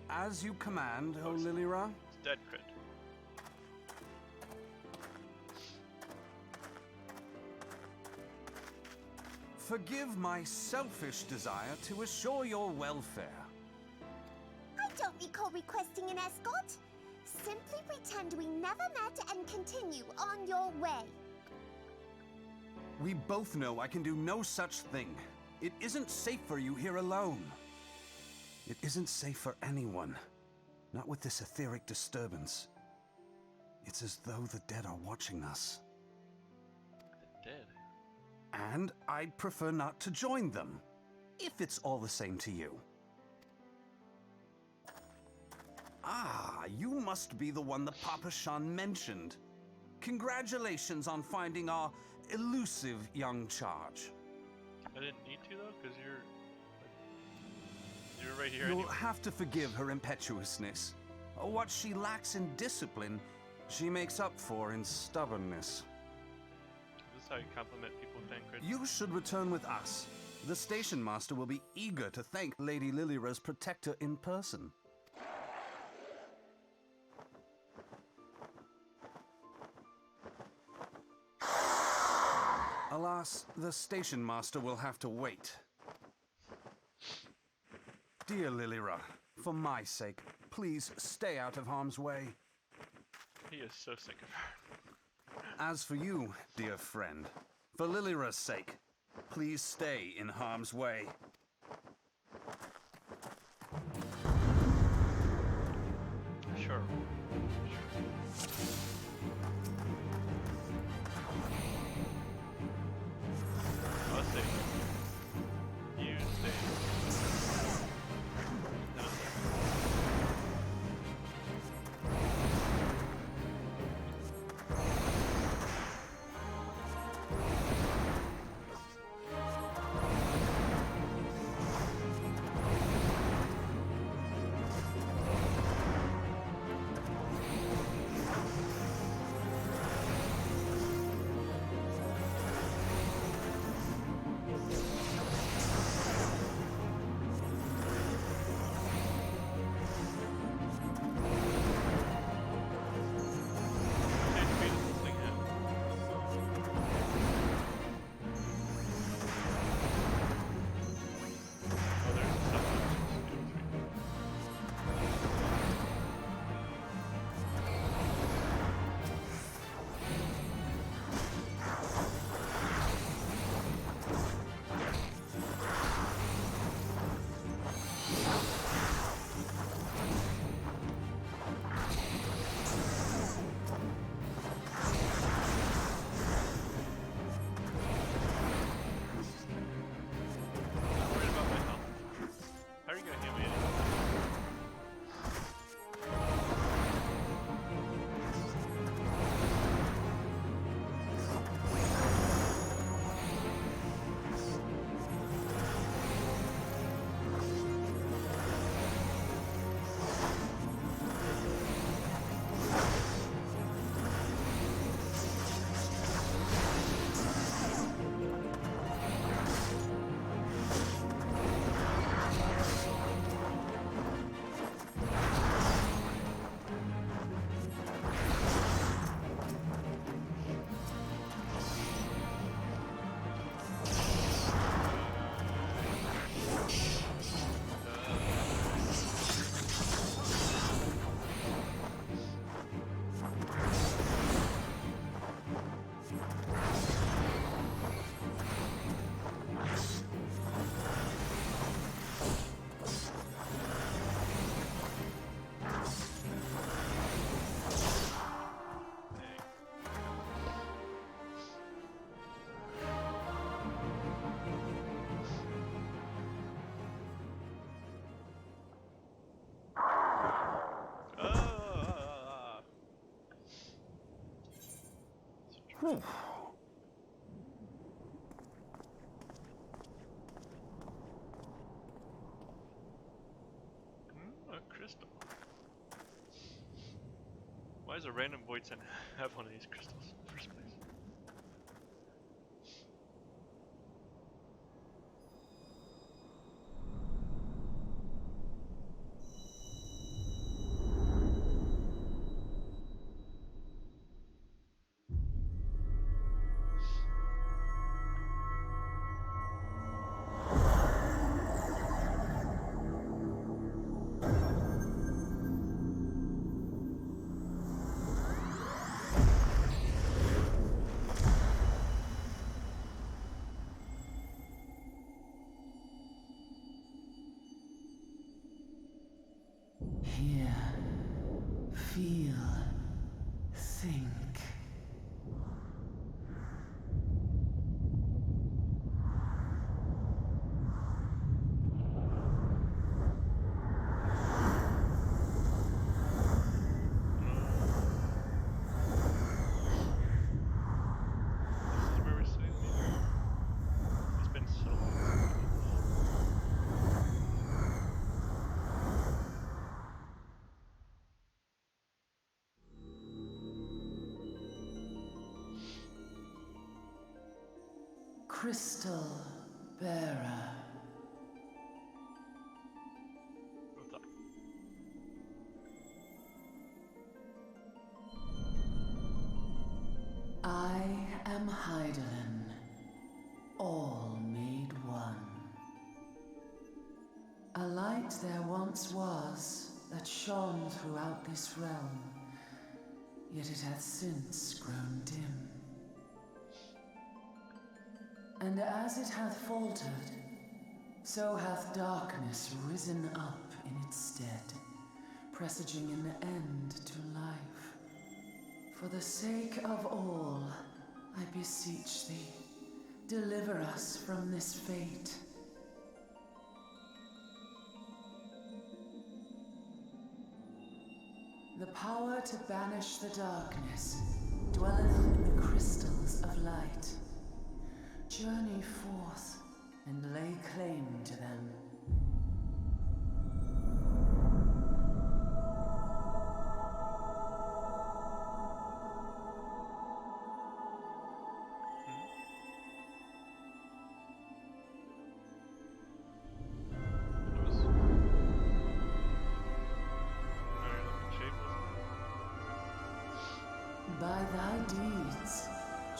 As you command, O Lilira. It's dead crit. Forgive my selfish desire to assure your welfare. I don't recall requesting an escort. Simply pretend we never met and continue on your way. We both know I can do no such thing. It isn't safe for you here alone. It isn't safe for anyone. Not with this etheric disturbance. It's as though the dead are watching us. The dead? And I'd prefer not to join them, if it's all the same to you. Ah, you must be the one the Papa Shan mentioned. Congratulations on finding our elusive young charge. I didn't need to though, because you're right here. You'll anyway. have to forgive her impetuousness. What she lacks in discipline, she makes up for in stubbornness. This is how you compliment people, Thancred. You should return with us. The station master will be eager to thank Lady Lilira's protector in person. Alas, the station master will have to wait. Dear Lilira, for my sake, please stay out of harm's way. He is so sick of her. As for you, dear friend, for Lilira's sake, please stay in harm's way. Sure. I'll stay. You stay. No. A crystal. Why does a random void center have one of these crystals in the first place? Hear, feel, think. This is where we're sitting. It's been so long. Crystal bearer. What's up? I am Hydaelyn, all made one. A light there once was that shone throughout this realm, yet it hath since grown dim. And as it hath faltered, so hath darkness risen up in its stead, presaging an end to life. For the sake of all, I beseech thee, deliver us from this fate. The power to banish the darkness dwelleth in the crystals of light. Journey forth and lay claim to them. By thy deeds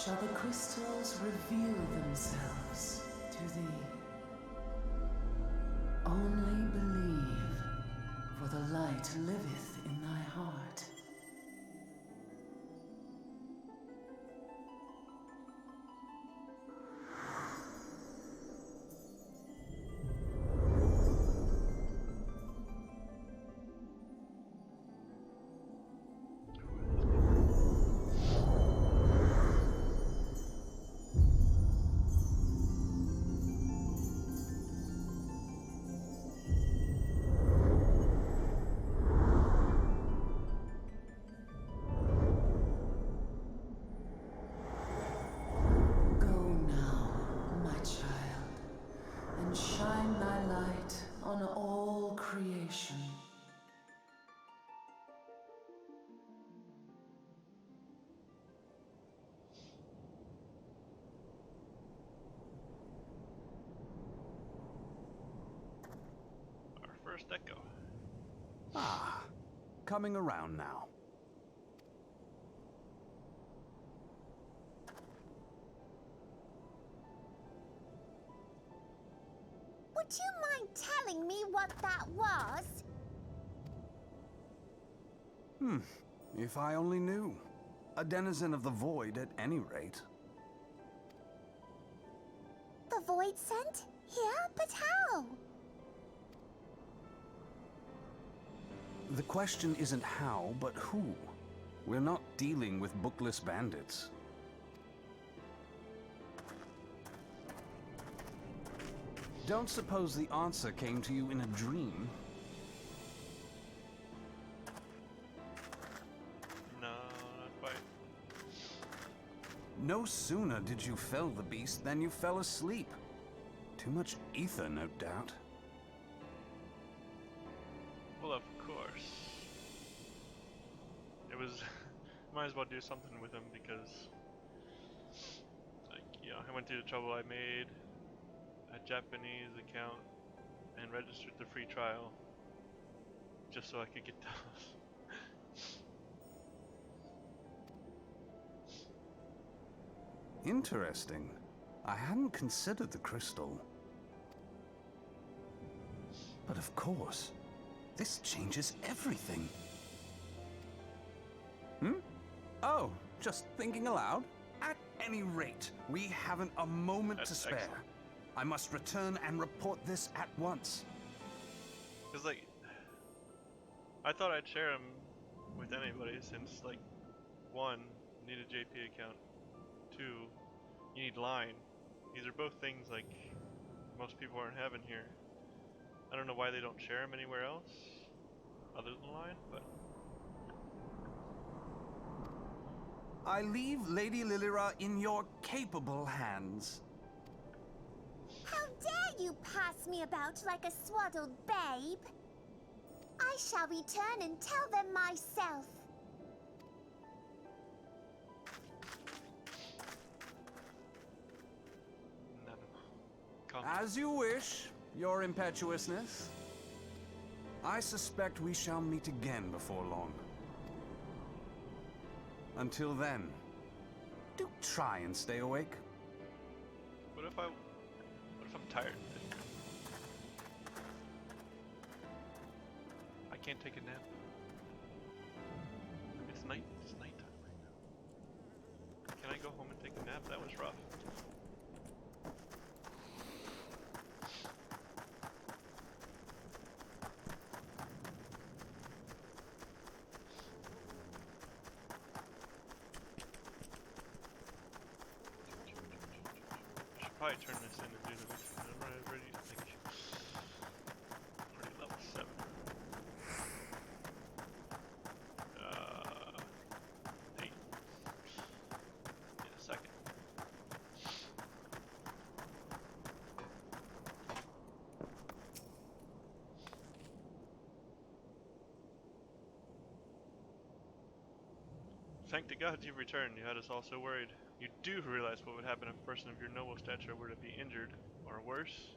shall the crystals reveal themselves to thee. Only believe, for the light liveth in thy heart. On all creation. Our first echo. Ah, coming around now. Would you mind telling me what that was? If I only knew. A denizen of the void at any rate. The void sent? Here? But how? The question isn't how, but who. We're not dealing with bookless bandits. Don't suppose the answer came to you in a dream? No, not quite. No sooner did you fell the beast than you fell asleep. Too much ether, no doubt. Well, of course. It was... might as well do something with him because... like, you know, I went through the trouble I made a Japanese account and registered the free trial just so I could get those. Interesting. I hadn't considered the crystal. But of course, this changes everything. Oh, just thinking aloud? At any rate, we haven't a moment to spare. Excellent. I must return and report this at once. Cause like, I thought I'd share him with anybody since like, 1, you need a JP account, 2, you need line. These are both things like most people aren't having here. I don't know why they don't share them anywhere else other than line, but I leave Lady Lilira in your capable hands. How dare you pass me about like a swaddled babe? I shall return and tell them myself. no. Calm. As you wish, your impetuousness. I suspect we shall meet again before long. Until then, do try and stay awake. What if I'm tired? I can't take a nap. It's nighttime right now. Can I go home and take a nap? That was rough. I turn this in and do the mission? I'm already like already level 7. Hey. In a second. Thank the gods you've returned. You had us all so worried. You do realize what would happen if a person of your noble stature were to be injured, or worse?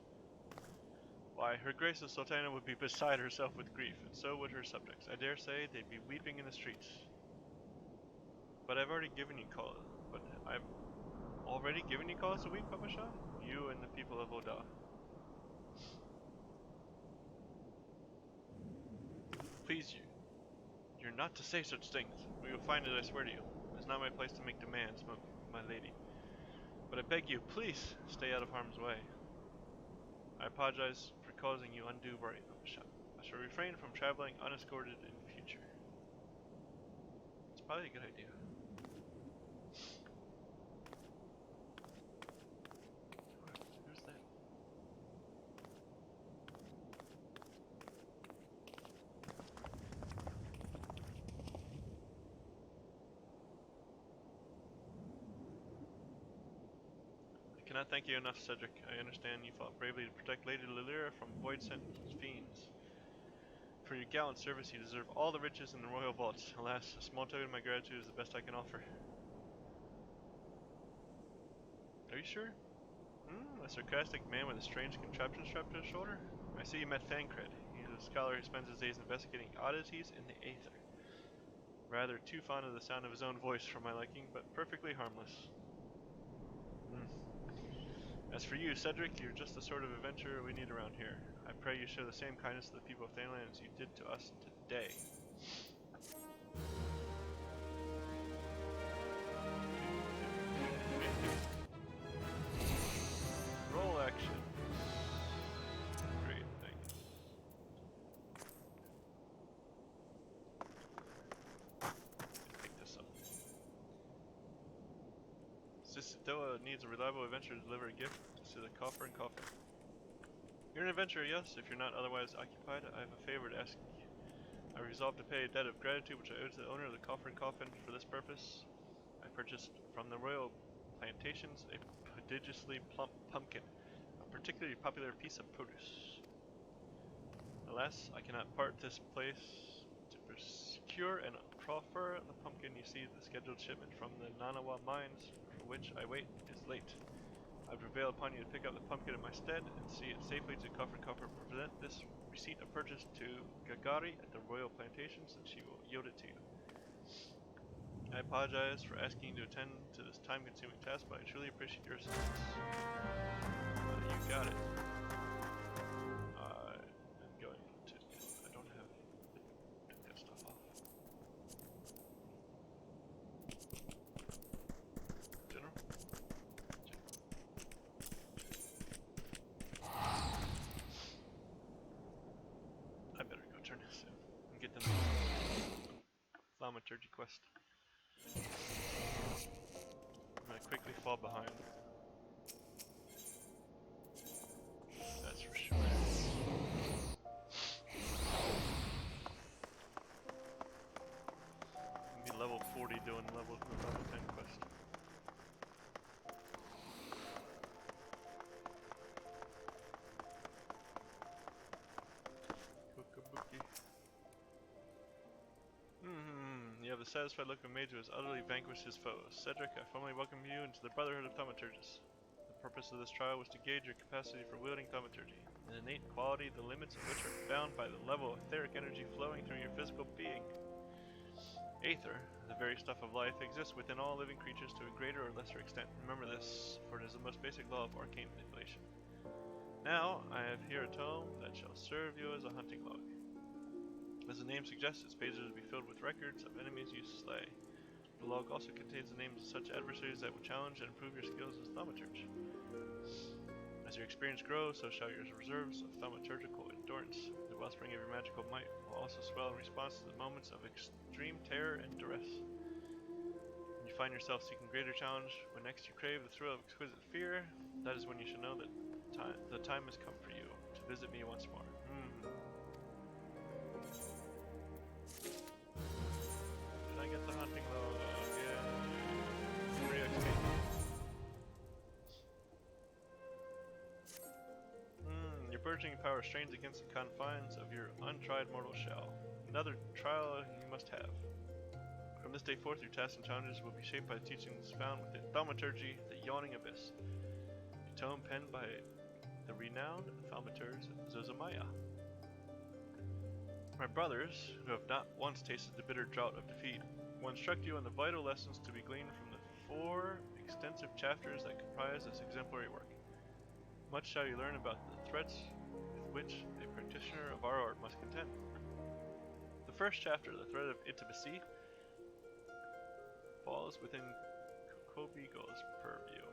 Why, her Grace of Sultana would be beside herself with grief, and so would her subjects. I dare say they'd be weeping in the streets. But I've already given you cause. But I've already given you cause to weep, Papa Shah? You and the people of Oda. Please, you're not to say such things. We will find it, I swear to you. It's not my place to make demands, my lady. But I beg you, please, stay out of harm's way. I apologize for causing you undue worry, Papa Shah. I shall refrain from traveling unescorted in future. It's probably a good idea. Who's that? I cannot thank you enough, Cedric. I understand you fought bravely to protect Lady Lilira from void-sent fiends. For your gallant service, you deserve all the riches in the royal vaults. Alas, a small token of my gratitude is the best I can offer. Are you sure? A sarcastic man with a strange contraption strapped to his shoulder? I see you met Thancred. He's a scholar who spends his days investigating oddities in the aether. Rather too fond of the sound of his own voice for my liking, but perfectly harmless. As for you, Cedric, you're just the sort of adventurer we need around here. I pray you show the same kindness to the people of Thanalan as you did to us today. Roll action. Great, thanks. Pick this up. Sistoa needs a reliable adventurer to deliver a gift to the coffer and coffin. You're an adventurer, yes. If you're not otherwise occupied, I have a favor to ask you. I resolved to pay a debt of gratitude which I owe to the owner of the coffer and coffin. For this purpose, I purchased from the royal plantations a prodigiously plump pumpkin, a particularly popular piece of produce. Alas, I cannot part this place to procure and proffer the pumpkin. You see, the scheduled shipment from the Nanawa mines, for which I wait, is late. I prevail upon you to pick up the pumpkin in my stead and see it safely to Coffer and Coffer. Present this receipt of purchase to Gagari at the royal plantations, and she will yield it to you. I apologize for asking you to attend to this time-consuming task, but I truly appreciate your assistance. You got it. I'm going to. I don't have. Took that stuff off. General. I better go turn this in and get them thaumaturgy quest. I'm gonna quickly fall behind. That's for sure. I'm gonna be level 40 doing level 10 quest. You have the satisfied look of a mage who has utterly vanquished his foes. Cedric, I formally welcome you into the Brotherhood of Thaumaturgists. The purpose of this trial was to gauge your capacity for wielding thaumaturgy, an innate quality the limits of which are bound by the level of etheric energy flowing through your physical being. Aether, the very stuff of life, exists within all living creatures to a greater or lesser extent. Remember this, for it is the most basic law of arcane manipulation. Now, I have here a tome that shall serve you as a hunting log. As the name suggests, its pages will be filled with records of enemies you slay. The log also contains the names of such adversaries that will challenge and improve your skills as thaumaturge. As your experience grows, so shall your reserves of thaumaturgical endurance. The wellspring of your magical might will also swell in response to the moments of extreme terror and duress. When you find yourself seeking greater challenge, when next you crave the thrill of exquisite fear, That is when you should know that the time has come for you to visit me once more. Did I get the hunting log? Yeah. 3 XP. Your burgeoning power strains against the confines of your untried mortal shell. Another trial you must have. From this day forth, your tasks and challenges will be shaped by the teachings found within Thaumaturgy, the Yawning Abyss. A tome penned by the renowned thaumaturge Zozamaya. My brothers, who have not once tasted the bitter drought of defeat, will instruct you on the vital lessons to be gleaned from the 4 extensive chapters that comprise this exemplary work. Much shall you learn about the threats with which a practitioner of our art must contend. The first chapter, the threat of intimacy, falls within Kobigo's purview.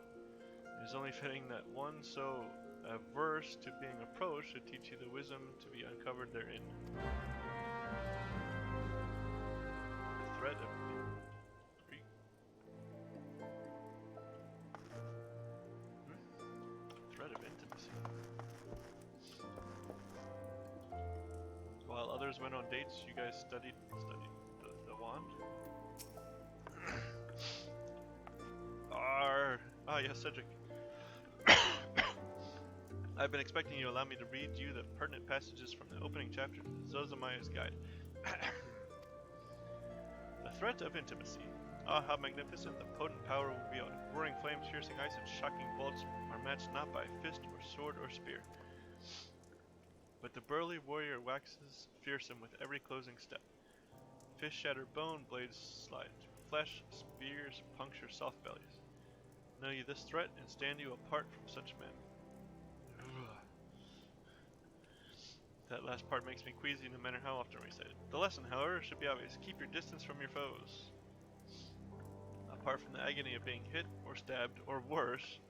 It is only fitting that one so averse to being approached should teach you the wisdom to be uncovered therein. The threat of threat of intimacy. While others went on dates, you guys studied the wand. Yes, Cedric. I've been expecting you to allow me to read you the pertinent passages from the opening chapter to Zozamaya's Guide. The threat of intimacy. Ah, how magnificent the potent power will be out. Roaring flames, piercing ice, and shocking bolts are matched not by fist or sword or spear. But the burly warrior waxes fearsome with every closing step. Fish shatter bone, blades slide through flesh, spears puncture soft bellies. Know you this threat, and stand you apart from such men. That last part makes me queasy no matter how often we say it. The lesson, however, should be obvious. Keep your distance from your foes. Apart from the agony of being hit, or stabbed, or worse,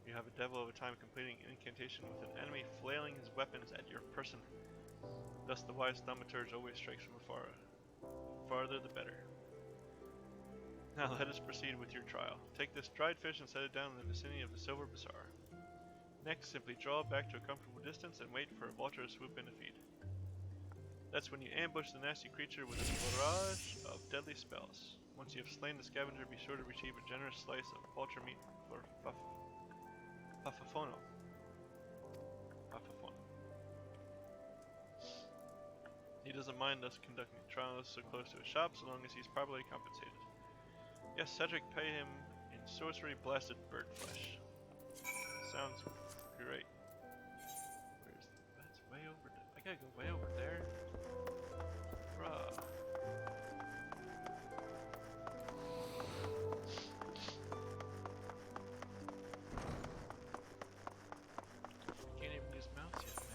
you have a devil of a time completing an incantation with an enemy flailing his weapons at your person. Thus the wise thaumaturge always strikes from afar. Farther the better. Now let us proceed with your trial. Take this dried fish and set it down in the vicinity of the silver bazaar. Next, simply draw back to a comfortable distance and wait for a vulture to swoop in to feed. That's when you ambush the nasty creature with a barrage of deadly spells. Once you have slain the scavenger, be sure to retrieve a generous slice of vulture meat for Pafafono. He doesn't mind us conducting trials so close to his shop so long as he's properly compensated. Yes, Cedric, pay him in sorcery blasted bird flesh. Sounds great. That's way over there. I gotta go way over there. Bruh. Can't even use mouse yet, man.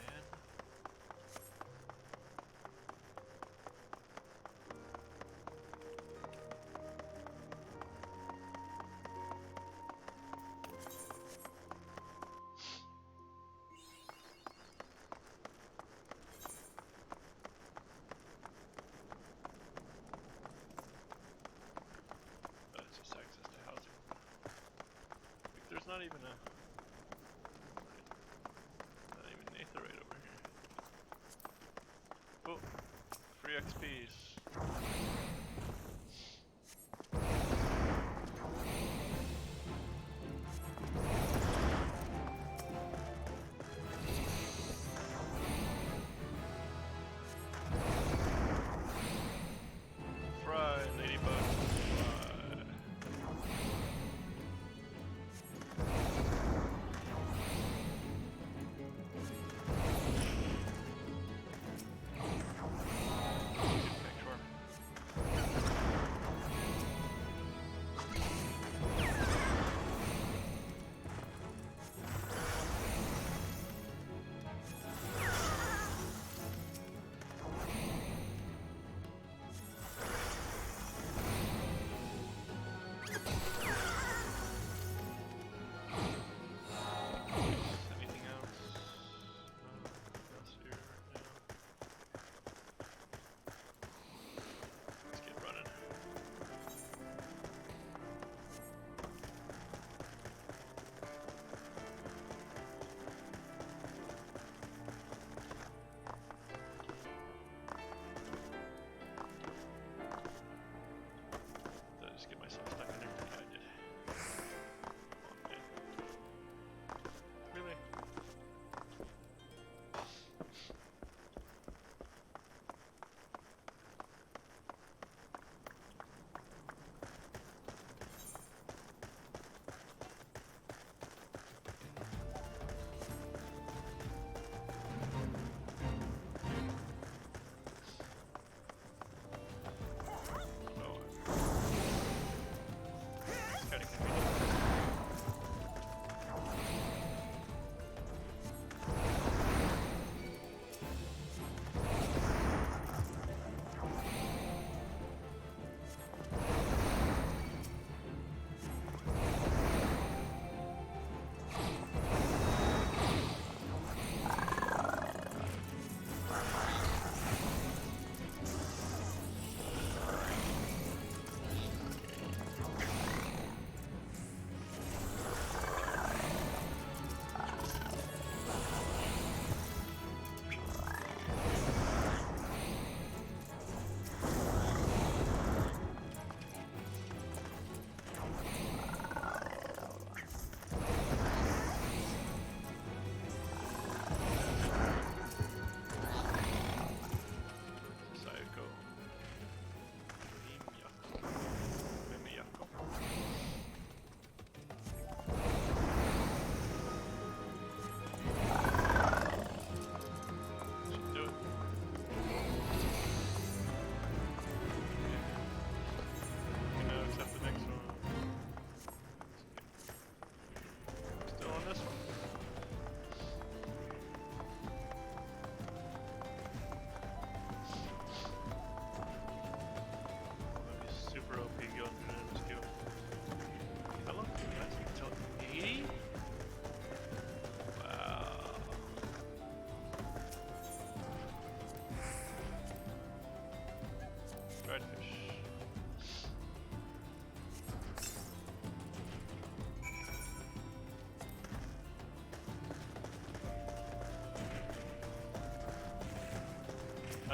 There's not even Natherite over here. Oh, free XPs. Fry, ladybug.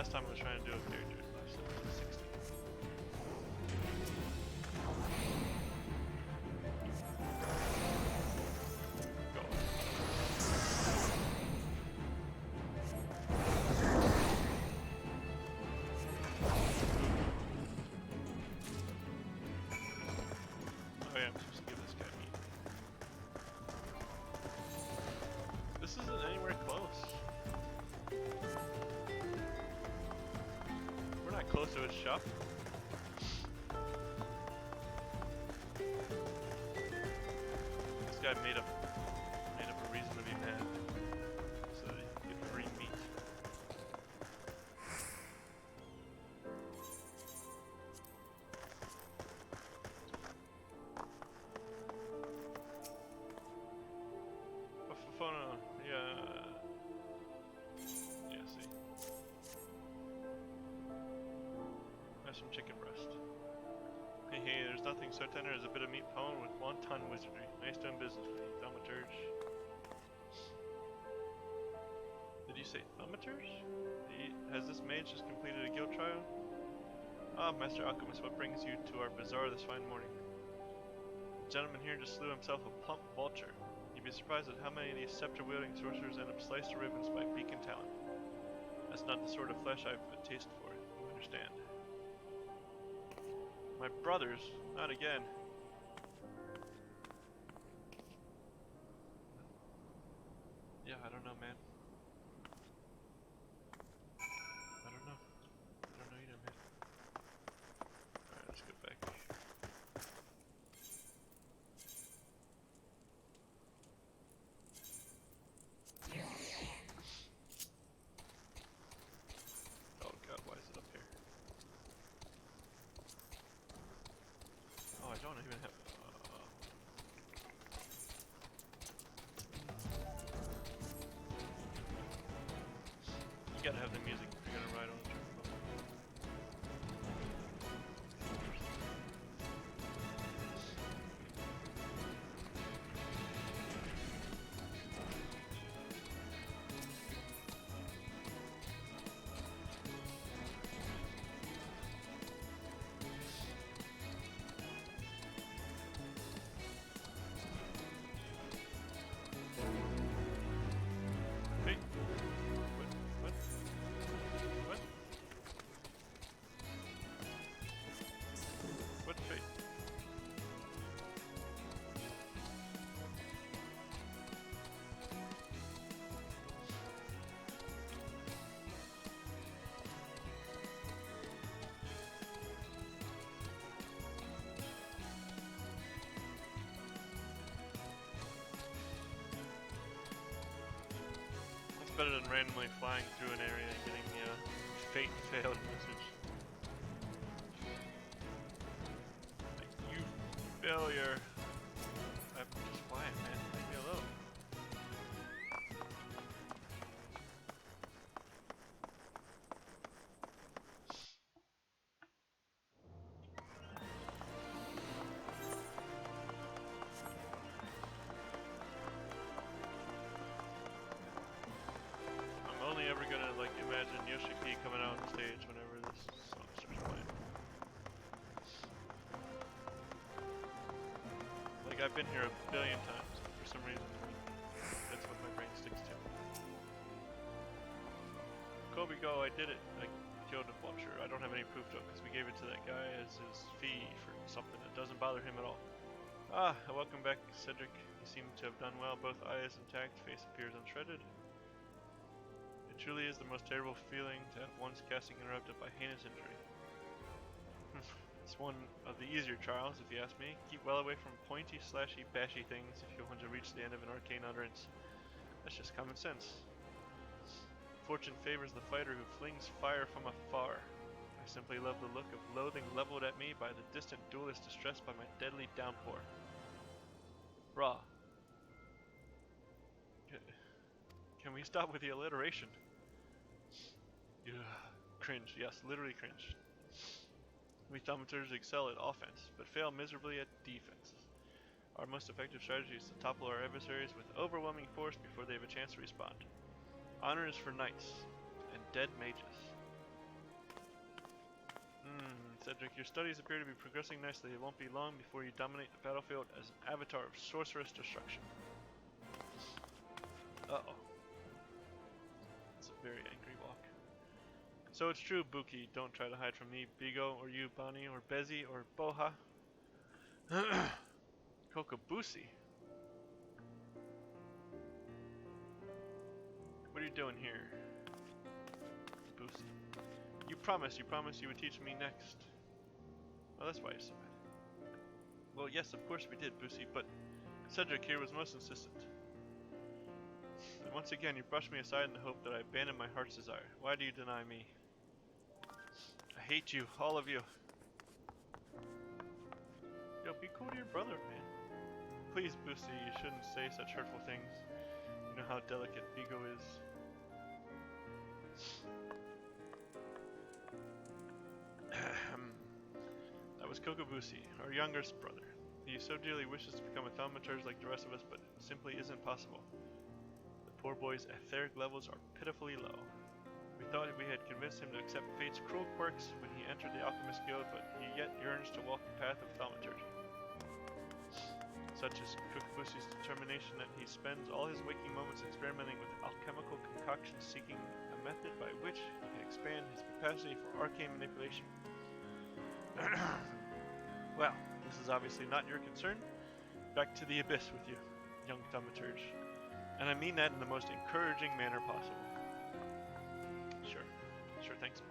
Last time I was trying to do a character, last time it was 60. Go. Oh yeah, I'm supposed to give this guy meat. This isn't anywhere close. We're not close to his shop. This guy made up a reason to be mad, so that he can get free meat. Phone, yeah, see. Have some chicken breast. Hey, there's nothing so tender as a bit of meat pone with wonton wizardry. Nice doing business with you, thaumaturge. Did you say thaumaturge? Has this mage just completed a guild trial? Ah, Master Alchemist, what brings you to our bazaar this fine morning? The gentleman here just slew himself a plump vulture. You'd be surprised at how many of these scepter-wielding sorcerers end up sliced to ribbons by beak and talon. That's not the sort of flesh I've a taste for, you understand. My brothers? Not again. Yeah, I don't know, man. I don't know. I don't know either, man. Alright, let's go back. Oh god, why is it up here? Oh, I don't even have... you gotta have the music if you're gonna ride on the trip. Hey! What? What? What fate? That's better than randomly flying through an area and getting the fate failed message. Like, you failure. I'm just flying, man. Leave me alone. I'm only ever gonna like imagine Yoshiki coming out on stage whenever this song starts playing. Like I've been here a billion times, but for some reason that's what my brain sticks to. Kobe go, I did it. I killed a vulture. I don't have any proof though, because we gave it to that guy as his fee for something that doesn't bother him at all. Ah, welcome back, Cedric. You seem to have done well. Both eyes intact, face appears unshredded. It truly is the most terrible feeling to have one's casting interrupted by heinous injury. It's one of the easier trials, if you ask me. Keep well away from pointy, slashy, bashy things if you want to reach the end of an arcane utterance. That's just common sense. Fortune favors the fighter who flings fire from afar. I simply love the look of loathing leveled at me by the distant duelist distressed by my deadly downpour. Brah. Can we stop with the alliteration? Yeah, cringe, yes, literally cringe. We thaumaturges excel at offense, but fail miserably at defense. Our most effective strategy is to topple our adversaries with overwhelming force before they have a chance to respond. Honor is for knights and dead mages. Cedric, your studies appear to be progressing nicely. It won't be long before you dominate the battlefield as an avatar of sorcerous destruction. Uh-oh. It's a very angry walk. So it's true, Buki. Don't try to hide from me, Bigo, or you, Bonnie, or Bezzy, or Boha. Kokobusi. What are you doing here? Busi. You promised you would teach me next. Well, that's why you're so mad. Well, yes, of course we did, Busi, but Cedric here was most insistent. And once again, you brushed me aside in the hope that I abandoned my heart's desire. Why do you deny me? I hate you, all of you. Yo, be cool to your brother, man. Please, Busi, you shouldn't say such hurtful things. You know how delicate Bigo is. That was Kokobusi, our youngest brother. He so dearly wishes to become a thaumaturge like the rest of us, but it simply isn't possible. The poor boy's etheric levels are pitifully low. We thought we had convinced him to accept fate's cruel quirks when he entered the Alchemist Guild, but he yet yearns to walk the path of thaumaturgy. Such is Kokobusi's determination that he spends all his waking moments experimenting with alchemical concoctions, seeking a method by which he can expand his capacity for arcane manipulation. Well, this is obviously not your concern. Back to the abyss with you, young thaumaturge. And I mean that in the most encouraging manner possible. Sure, thanks, bro.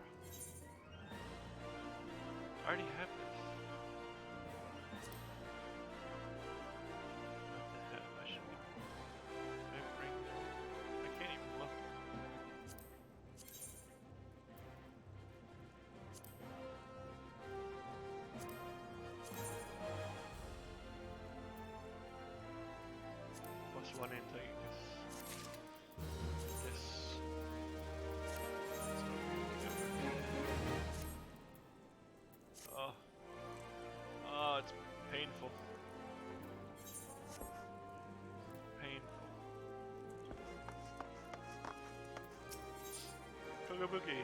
I already have this. I can't even look. +1 antagonist. Yes. Oh, it's painful. Painful. Kokobuki.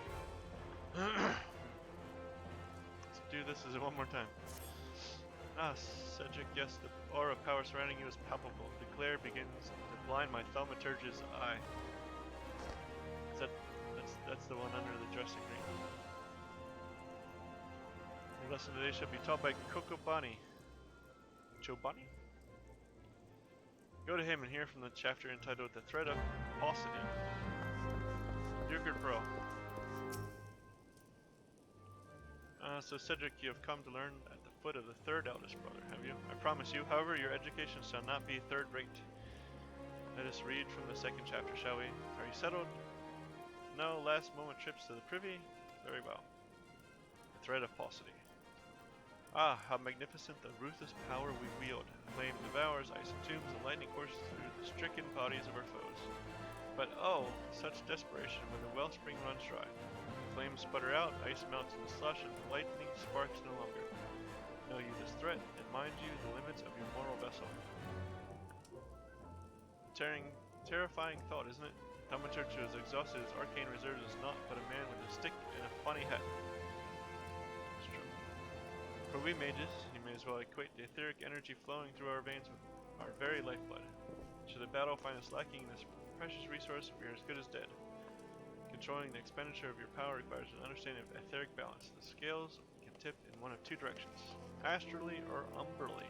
Let's do this one more time. Ah, Cedric, yes, the aura of power surrounding you is palpable. The glare begins to blind my thaumaturge's eye. That's the one under the dressing ring. Your lesson today shall be taught by Kokobani. Chobani? Go to him and hear from the chapter entitled The Thread of Paucity. You're good, bro. So Cedric, you have come to learn at the foot of the third eldest brother, have you? I promise you, however, your education shall not be third-rate. Let us read from the second chapter, shall we? Are you settled? No last-moment trips to the privy? Very well. The thread of paucity. Ah, how magnificent the ruthless power we wield. Flame devours, ice entombs, and lightning courses through the stricken bodies of our foes. But oh, such desperation when the wellspring runs dry. Flames sputter out, ice melts into slush, and lightning sparks no longer. Know you this threat, and mind you the limits of your mortal vessel. Terrifying thought, isn't it? Thaumaturge who has exhausted his arcane reserves is naught but a man with a stick and a funny hat. It's true. For we mages, you may as well equate the etheric energy flowing through our veins with our very lifeblood. Should the battle find us lacking in this precious resource, we are as good as dead. Controlling the expenditure of your power requires an understanding of etheric balance. The scales can tip in one of two directions, astrally or umbrally.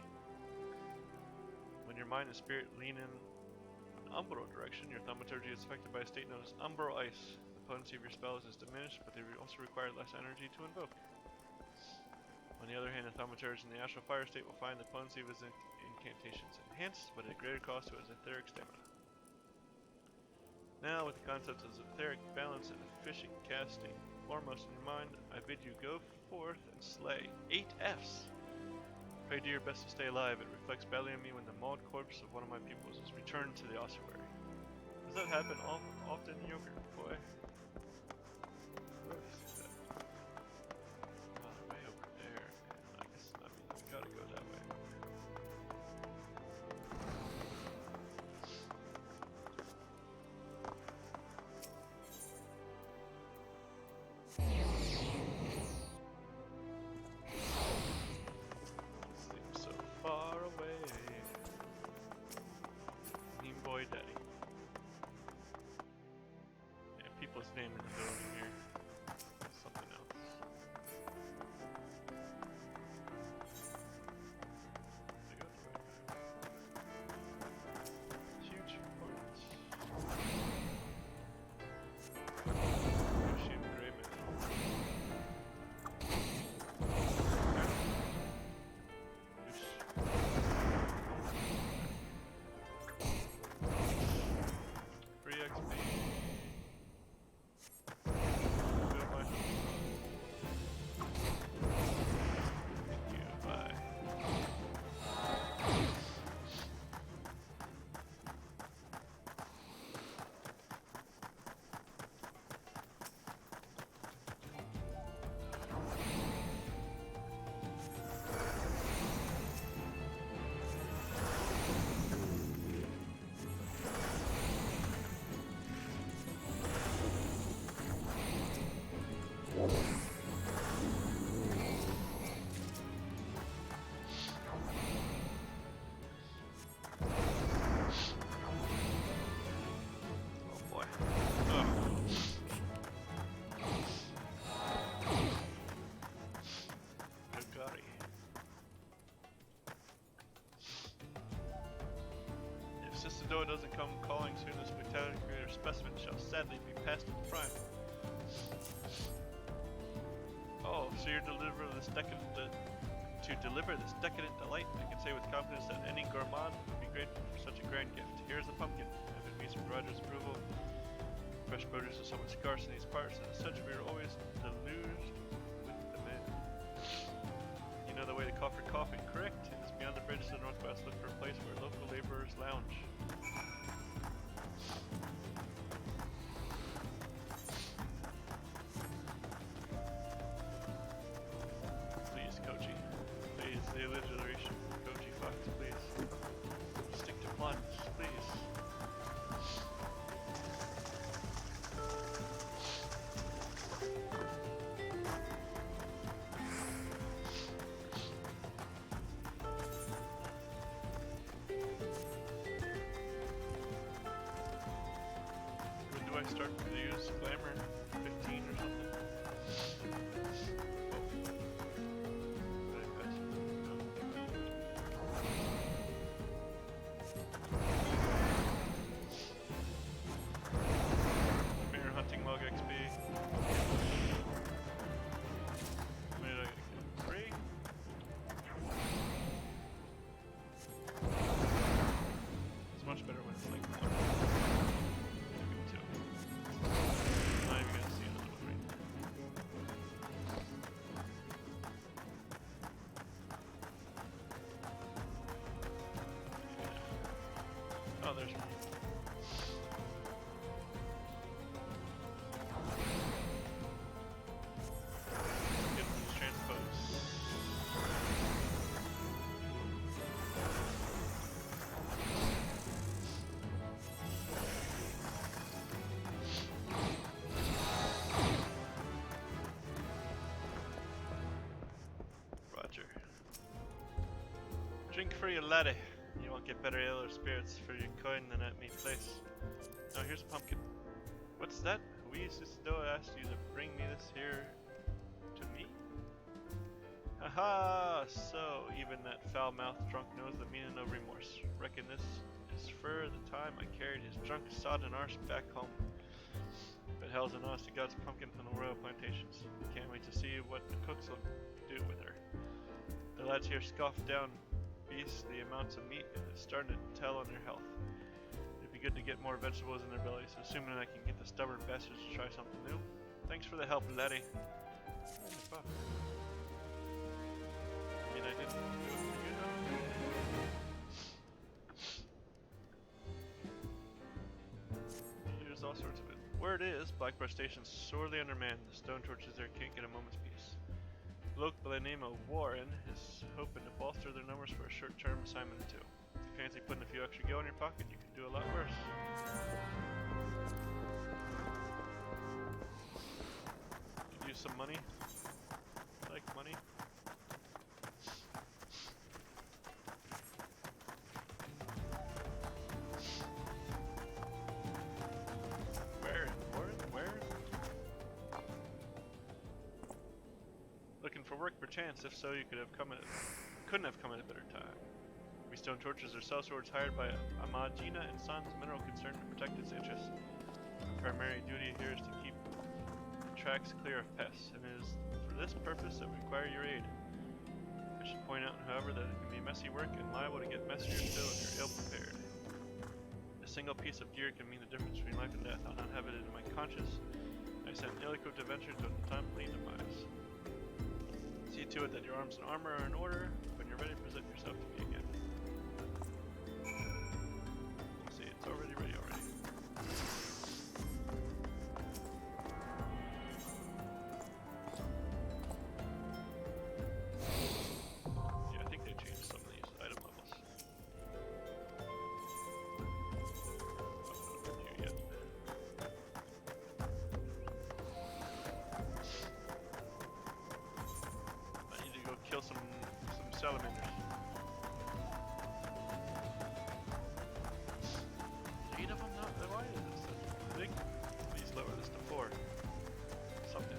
When your mind and spirit lean in an umbral direction, your thaumaturgy is affected by a state known as umbral ice. The potency of your spells is diminished, but they also require less energy to invoke. On the other hand, a thaumaturge in the astral fire state will find the potency of his incantations enhanced, but at a greater cost to his etheric stamina. Now, with the concepts of etheric balance and efficient casting foremost in your mind, I bid you go forth and slay 8 Fs. Pray do your best to stay alive. It reflects badly on me when the mauled corpse of one of my pupils is returned to the ossuary. Does that happen often, Yogurt boy? Way over there. I guess we gotta go that way. What's the name of the building here? Something else. Huge importance. Machine gray metal. Free XP. Build my house. Thank you, bye. Oh boy. Ugh. Bugatti. If Sister doesn't come calling soon, the spectacular specimen shall sadly be passed to the prime. Oh, so you're to deliver this decadent delight, I can say with confidence that any gourmand would be grateful for such a grand gift. Here's a pumpkin. If it meets with Roger's approval, fresh produce is somewhat scarce in these parts, and as such we are always deluged with demand. You know the way to call for coffee, correct? It is beyond the bridge to the northwest. Look for a place where local laborers lounge. Please, Koji. Please, the alliteration. Koji Fox, please. Stick to plot, please. When do I start to use glamour? 15 or something? Mirror hunting log XP. Maybe I get 3? It's much better when it's like 1. Maybe 2. Not even gonna see another one right there. Oh, there's one. Get these transpose. Roger. Drink for your laddie. You won't get better ale or spirits for your coin than at me place. Now here's a pumpkin. What's that? We Sisto asked you to bring me this here to me? Haha! So even that foul-mouthed drunk knows the meaning of remorse. Reckon this is for the time I carried his drunk sodden arse back home. But hell's an honest to God's pumpkin from the royal plantations. Can't wait to see what the cooks will do with her. The lads here scoff down beasts the amounts of meat, and it's starting to tell on their health. It'd be good to get more vegetables in their bellies, assuming I can get the stubborn bastards to try something new. Thanks for the help, laddie. What the fuck? I mean, I didn't do it for you though. There's all sorts of it. Word is, Blackbrush Station's sorely undermanned. The stone torches there can't get a moment's peace. A bloke by the name of Warren is hoping to bolster their numbers for a short-term assignment too. If you fancy putting a few extra gil in your pocket, you can do a lot worse. Could use some money. I like money. Where? Warren? Where? work perchance? If so, you couldn't have come at a better time. We stone torches are sellswords hired by Amagina and Sons, mineral concern to protect its interests. Our primary duty here is to keep the tracks clear of pests, and it is for this purpose that we require your aid. I should point out, however, that it can be messy work and liable to get messier still if you're ill prepared. A single piece of gear can mean the difference between life and death. I'll not have it in my conscience. I sent ill-equipped adventurers to timely demise. See to it that your arms and armor are in order. When you're ready, present yourself to me again. Let's see, it's already ready already. Yeah, I think they changed some of these item levels. Not here yet. I need to go kill some salamanders. 8 of them now? Why is this such big? Please lower this to 4. Something.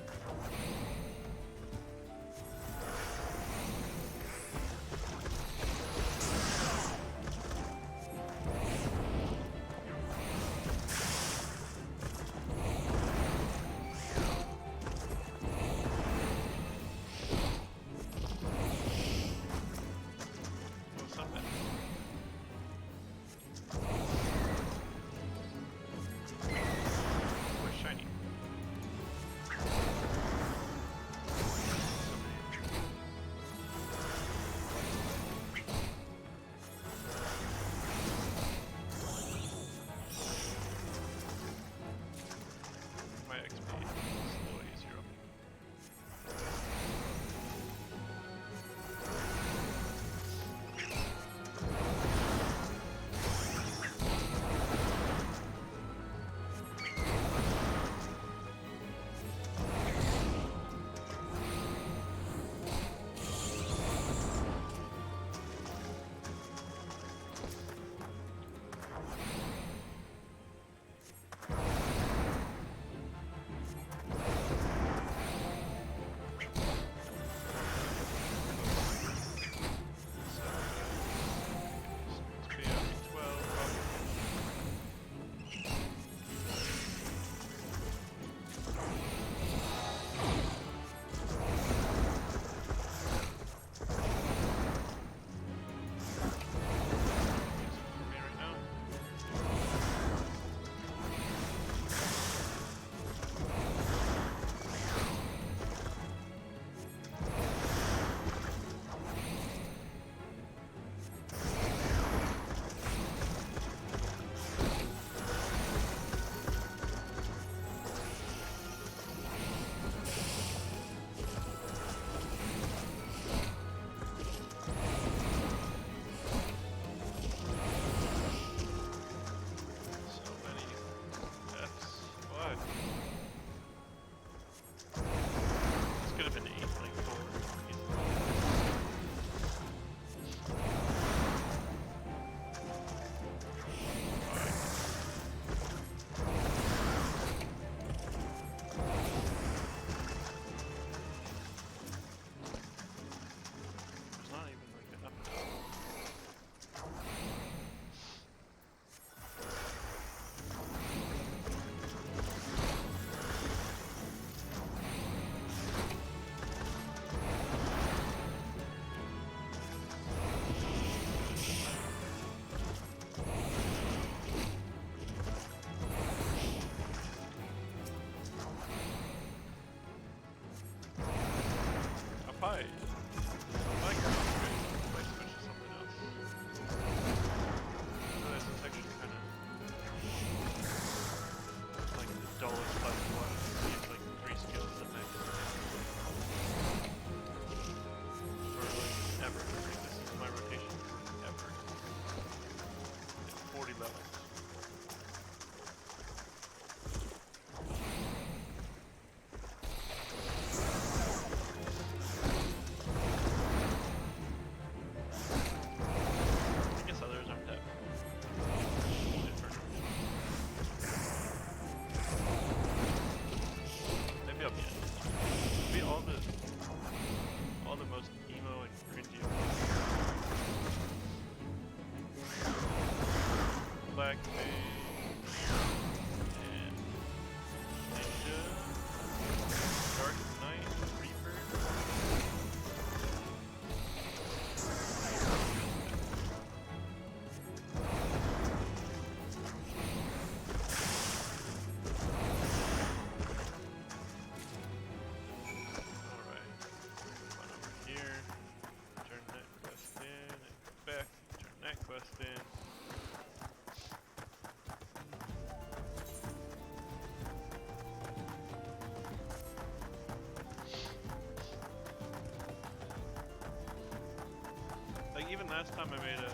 last time I made a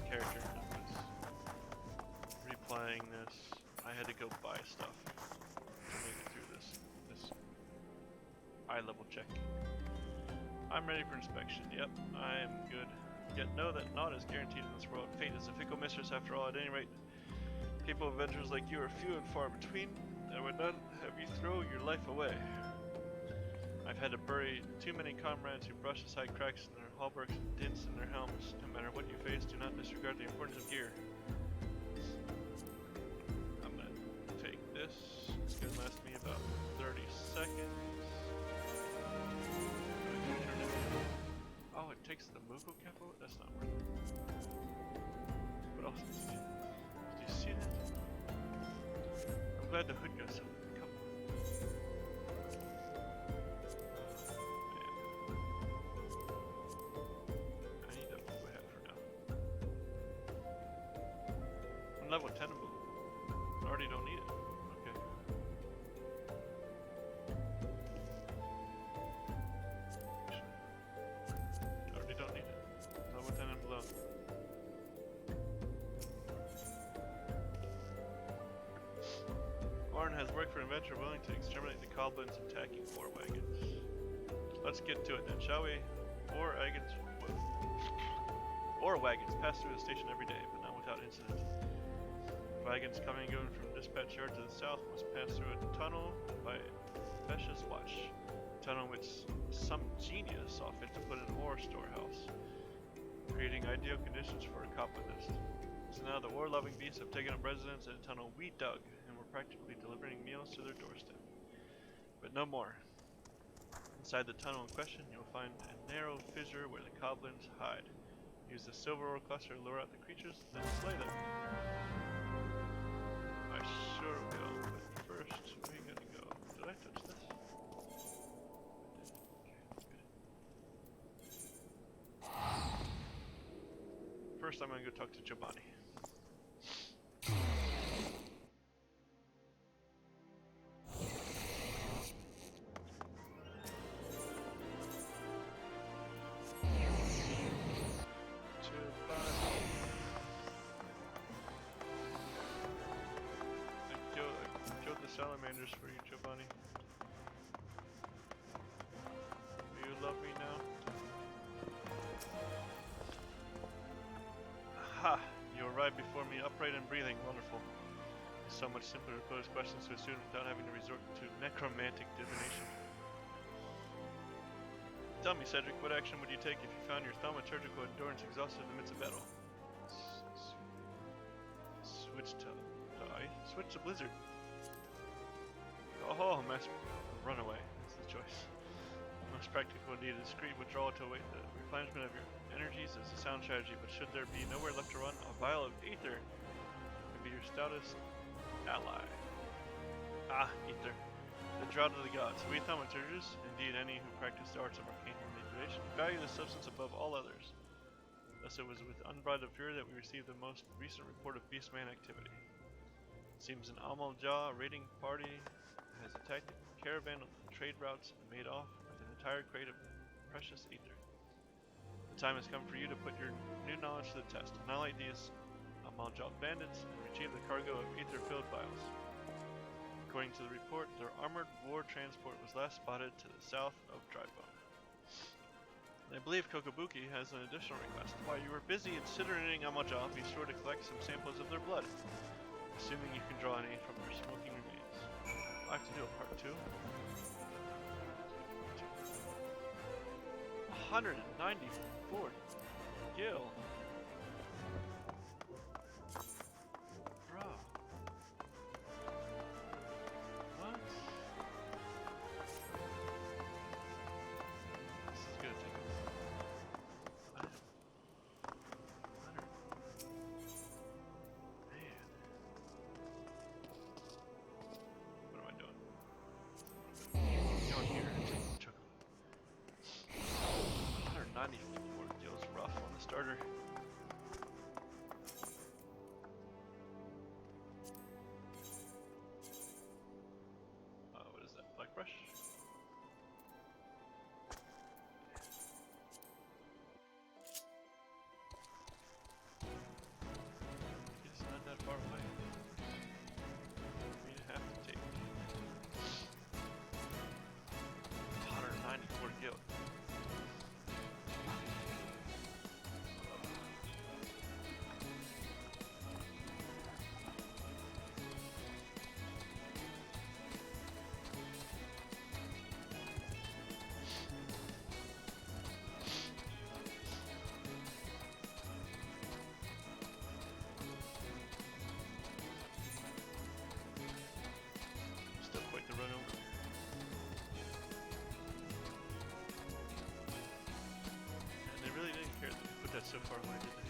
character that was replaying this, I had to go buy stuff to make it through this eye level check. I'm ready for inspection. Yep, I am good. Yet know that naught is guaranteed in this world. Fate is a fickle mistress after all. At any rate, people of adventures like you are few and far between. I would not have you throw your life away. I've had to bury too many comrades who brush aside cracks in their hauberks and dints in their helms. No matter what you face, do not disregard the importance of gear. I'm gonna take this. It's gonna last me about 30 seconds. Oh, it takes the Moogle capo? That's not worth it. What else is it? Did you see that? I'm glad the hood goes up. Come on. Man. I need a blue hat for now. I'm level 10 of blue. I already don't need it. Okay. Already don't need it. Level 10 and below. Warren has worked for an adventurer willing to exterminate the goblins attacking ore wagons. Let's get to it then, shall we? Ore wagons pass through the station every day, but not without incident. Wagons coming and going from dispatch yard to the south must pass through a tunnel by Vesh's watch. A tunnel which some genius saw fit to put an ore storehouse, creating ideal conditions for a copper nest. So now the ore-loving beasts have taken up residence in a tunnel we dug, and we're practically delivering meals to their doorstep. But no more. Inside the tunnel in question, you'll find a narrow fissure where the goblins hide. Use the silver ore cluster to lure out the creatures, then slay them. I sure will, but first we gotta go. Did I touch this? I did. Okay, good. First I'm gonna go talk to Giovanni. Salamanders for you, Giovanni. Do you love me now? Aha! You arrived before me, upright and breathing. Wonderful. It's so much simpler to pose questions to a student without having to resort to necromantic divination. Tell me, Cedric, what action would you take if you found your thaumaturgical endurance exhausted in the midst of battle? Switch to ice? Switch to blizzard. Oh, run away. That's the choice. Most practical indeed. A discreet withdrawal to await the replenishment of your energies is a sound strategy, but should there be nowhere left to run, a vial of ether can be your stoutest ally. Ah, ether. The draught of the gods. We thaumaturges, indeed any who practice the arts of arcane manipulation, value the substance above all others. Thus it was with unbridled fury that we received the most recent report of beastman activity. It seems an Amal-Jah raiding party has attacked a caravan on the trade routes and made off with an entire crate of precious ether. The time has come for you to put your new knowledge to the test. Annihilate these Amal-Jah bandits and retrieve the cargo of ether-filled vials. According to the report, their armored war transport was last spotted to the south of Drybone. I believe Kokobuki has an additional request. While you were busy incinerating Amal-Jah, be sure to collect some samples of their blood, assuming you can draw any from their smoking remains. I have to do a part 2. 194 gil. Bro. What? This is gonna take a while. Man. What am I doing? Going here and take the chocolate. 194 deals rough on the starter. What is that? Black brush? run over here. And they really didn't care that we put that so far away, did they?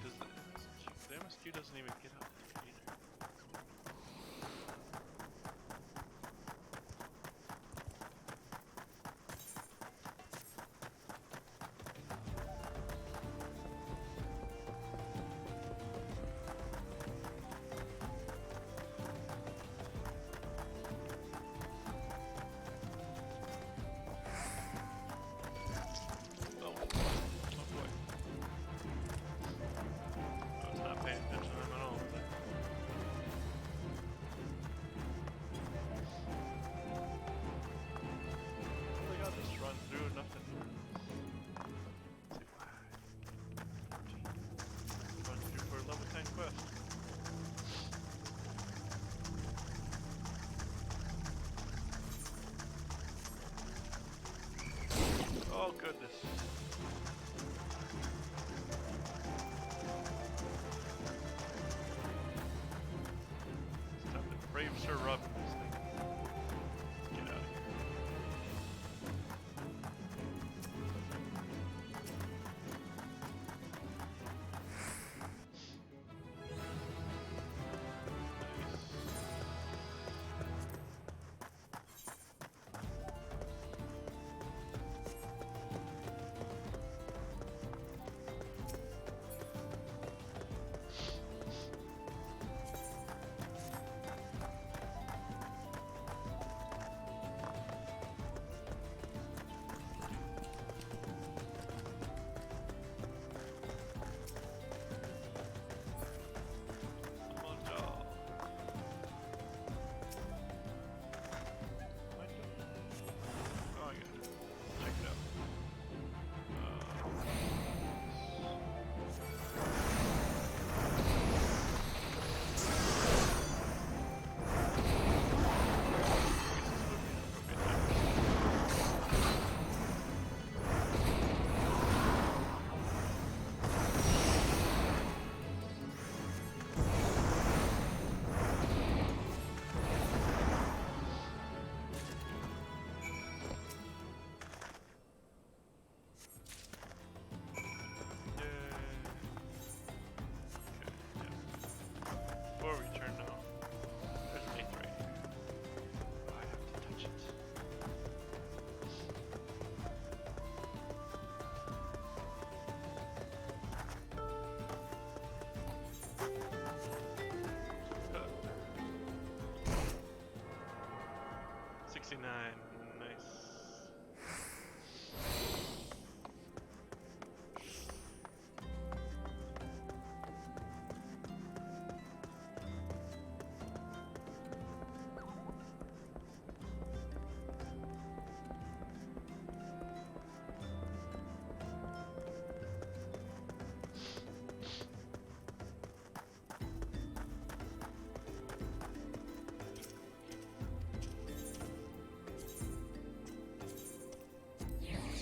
Because the MSQ doesn't even get out there either. Oh boy. I was not paying attention to them at all, was I? Oh my god, just run through nothing. Let's see, 5, 14. Run through for a level 10 quest. Oh goodness. It's time to brave Sir Robin this thing. Get out of here. Come on, dog. What am I doing? Oh, I got it. Check it out. Before we turn now, there's an 8th right here. Oh, I have to touch it. Uh. 69, nice.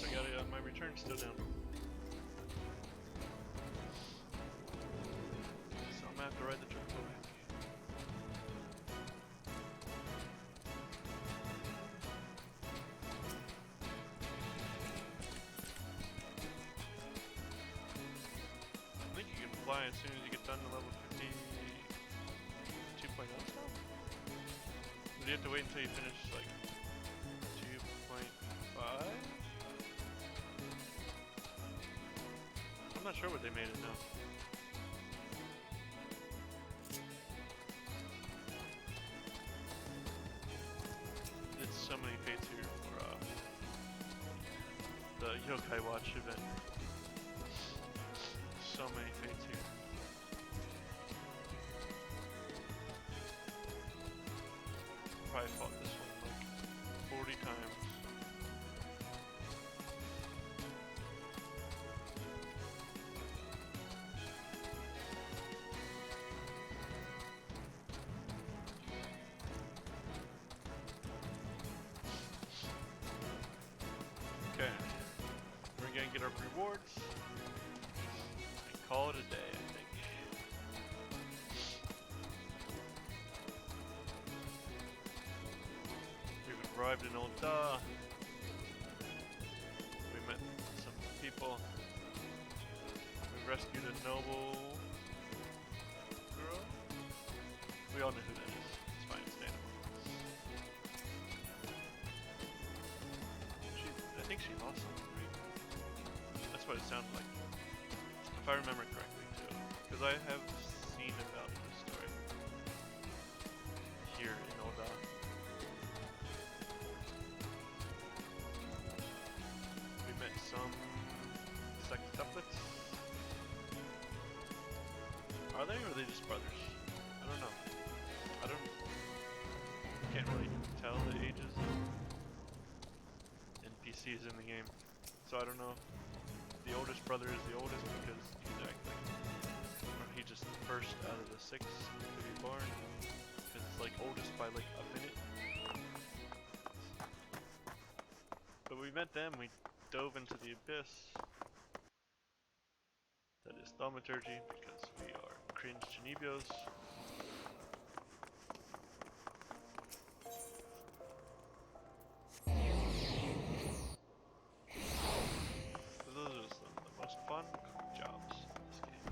I got it, my return's still down. So I'm gonna have to ride the truck back. I think you can fly as soon as you get done to level 50 2.0 stuff? Or do you have to wait until you finish like 2.5? I'm not sure what they made it now. Did so many fates here for the Yokai Watch event. So many fates here. Probably fought this one like 40 times. Okay, we're rewards and call it a day, I think. We've arrived in Old Da. We met some people. We rescued a noble girl. We all know who that is. It's fine, it's Dana. I think she lost something, right? That's what it sounded like. If I remember correctly, too. Because I have seen about this story here in Oda. We met some sextuplets. Are they, or are they just brothers? I don't know. Can't really tell the ages of NPCs in the game. So I don't know if the oldest brother is the oldest because he's acting, or he just first out of the 6 to be born, because it's like oldest by like a minute. But we met them, we dove into the abyss. That is thaumaturgy, because we are cringe Chinibios. Those are some of the most fun jobs in this game.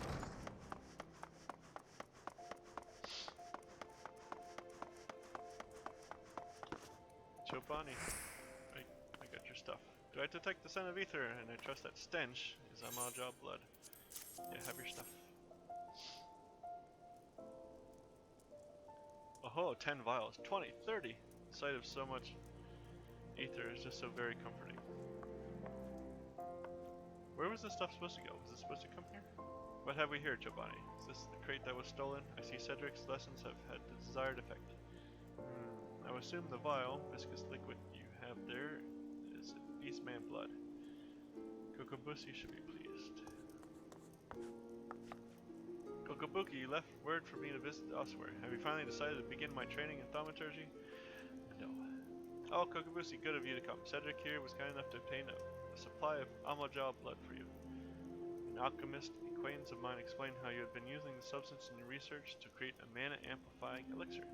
Chobani, I got your stuff. Do I detect the scent of ether? And I trust that stench is Amal-Jah blood. Yeah, have your stuff. Oh, 10 vials, 20, 30! The sight of so much ether is just so very comforting. Where was this stuff supposed to go? Was it supposed to come here? What have we here, Chobani? Is this the crate that was stolen? I see Cedric's lessons have had the desired effect. I would assume the vial, viscous liquid you have there, is Beastman blood. Kokobushi should be pleased. Kokobuki, you left word for me to visit elsewhere. Have you finally decided to begin my training in thaumaturgy? No. Oh, Kokobushi, good of you to come. Cedric here was kind enough to obtain a supply of Amal-Jah blood for you. An alchemist acquaintance of mine explained how you had been using the substance in your research to create a mana-amplifying elixir.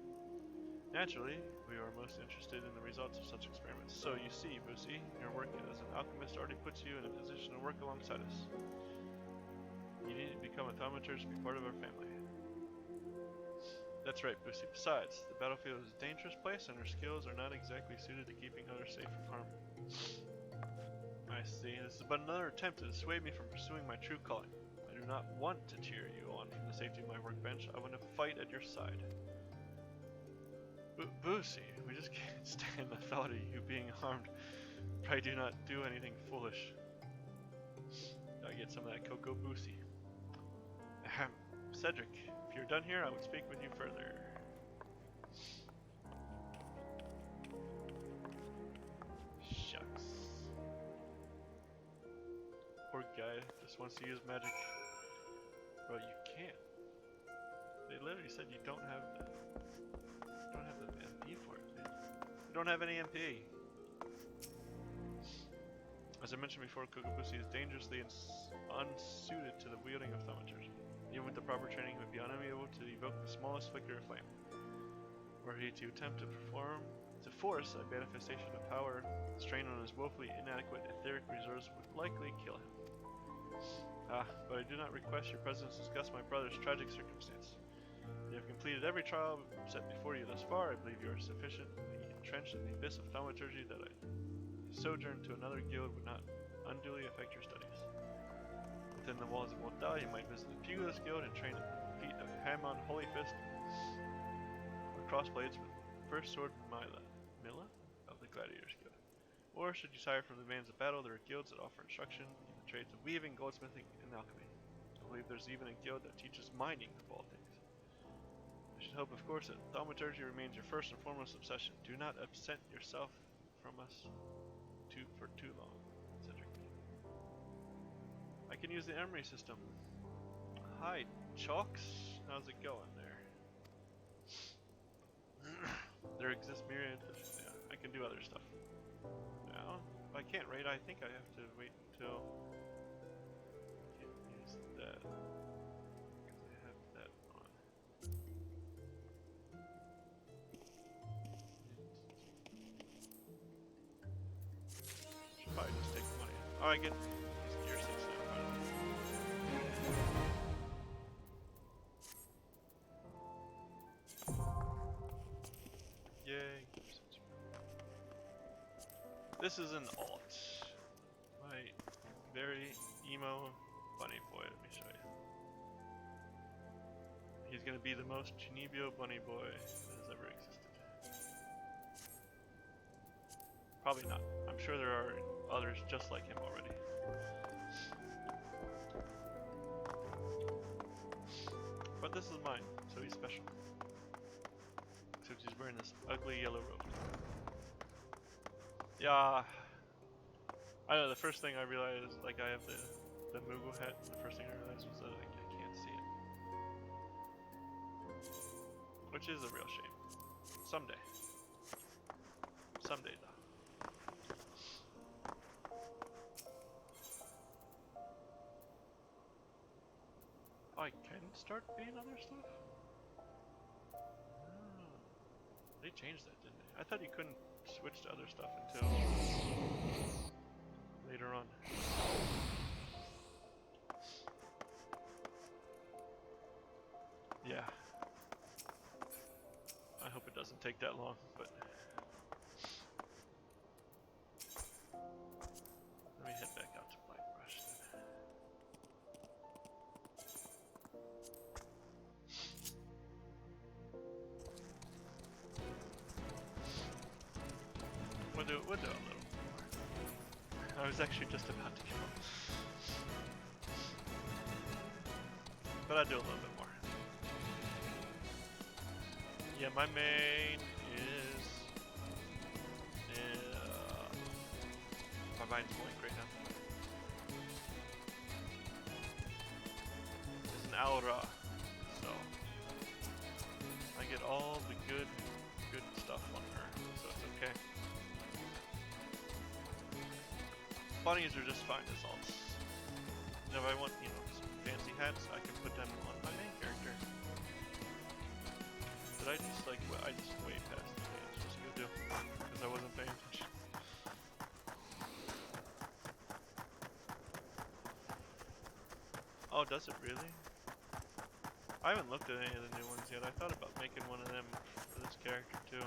Naturally, we are most interested in the results of such experiments. So you see, Busi, your work as an alchemist already puts you in a position to work alongside us. You need to become a thaumaturge to be part of our family. That's right, Busi. Besides, the battlefield is a dangerous place and our skills are not exactly suited to keeping others safe from harm. I see. This is but another attempt to dissuade me from pursuing my true calling. I do not want to cheer you on from the safety of my workbench. I want to fight at your side. Busi, we just can't stand the thought of you being harmed. Pray do not do anything foolish. I get some of that Coco Busi. Ahem. Cedric, if you're done here, I would speak with you further. Shucks. Poor guy just wants to use magic. Bro, you can't. They literally said you don't have the MP for it, dude. You don't have any MP. As I mentioned before, Kokobushi is dangerously unsuited to the wielding of thaumaturgy. Even with the proper training, he would be unable to evoke the smallest flicker of flame. Were he to attempt to force a manifestation of power, the strain on his woefully inadequate etheric reserves would likely kill him. But I do not request your presence to discuss my brother's tragic circumstance. You have completed every trial set before you thus far. I believe you are sufficiently entrenched in the abyss of thaumaturgy that a sojourn to another guild would not unduly affect your studies. Within the walls of Oda, you might visit the Pugilist Guild and train at the feet of Hamon Holy Fist or crossblades with first sword Mila of the Gladiators Guild. Or should you sire from the demands of battle, there are guilds that offer instruction in the trades of weaving, goldsmithing, and alchemy. I believe there's even a guild that teaches mining of all things. I should hope, of course, that thaumaturgy remains your first and foremost obsession. Do not absent yourself from us for too long, Cedric. I can use the emery system. Hi, Chalks. How's it going there? There exists myriad. Yeah, I can do other stuff. Now, I can't raid. I think I have to wait until Oh, I get these gear 6 now. Yay. This is an alt. My very emo bunny boy. Let me show you. He's gonna be the most Chinibio bunny boy that has ever existed. Probably not. I'm sure there are others just like him already. But this is mine, so he's special. Except he's wearing this ugly yellow robe. Yeah. I know, the first thing I realized, like I have the Mugu hat, the first thing I realized was that I can't see it. Which is a real shame. Someday. Someday though. Oh, I can start being other stuff? Oh. They changed that, didn't they? I thought you couldn't switch to other stuff until later on. Yeah. I hope it doesn't take that long, but let me head back out to Blackbrush then. We'll do a little more. I was actually just about to kill him. But I'll do a little bit more. Yeah, my main is... my mind's blank right now. It's an Aura, so I get all the good stuff on her, so it's okay. Bunnies are just fine as alts. And if I want, you know, some fancy hats, I can put them on my main character. Did I just like, I just way past the games just to go do, because I wasn't paying attention. Oh, does it really? I haven't looked at any of the new ones yet. I thought about making one of them for this character too.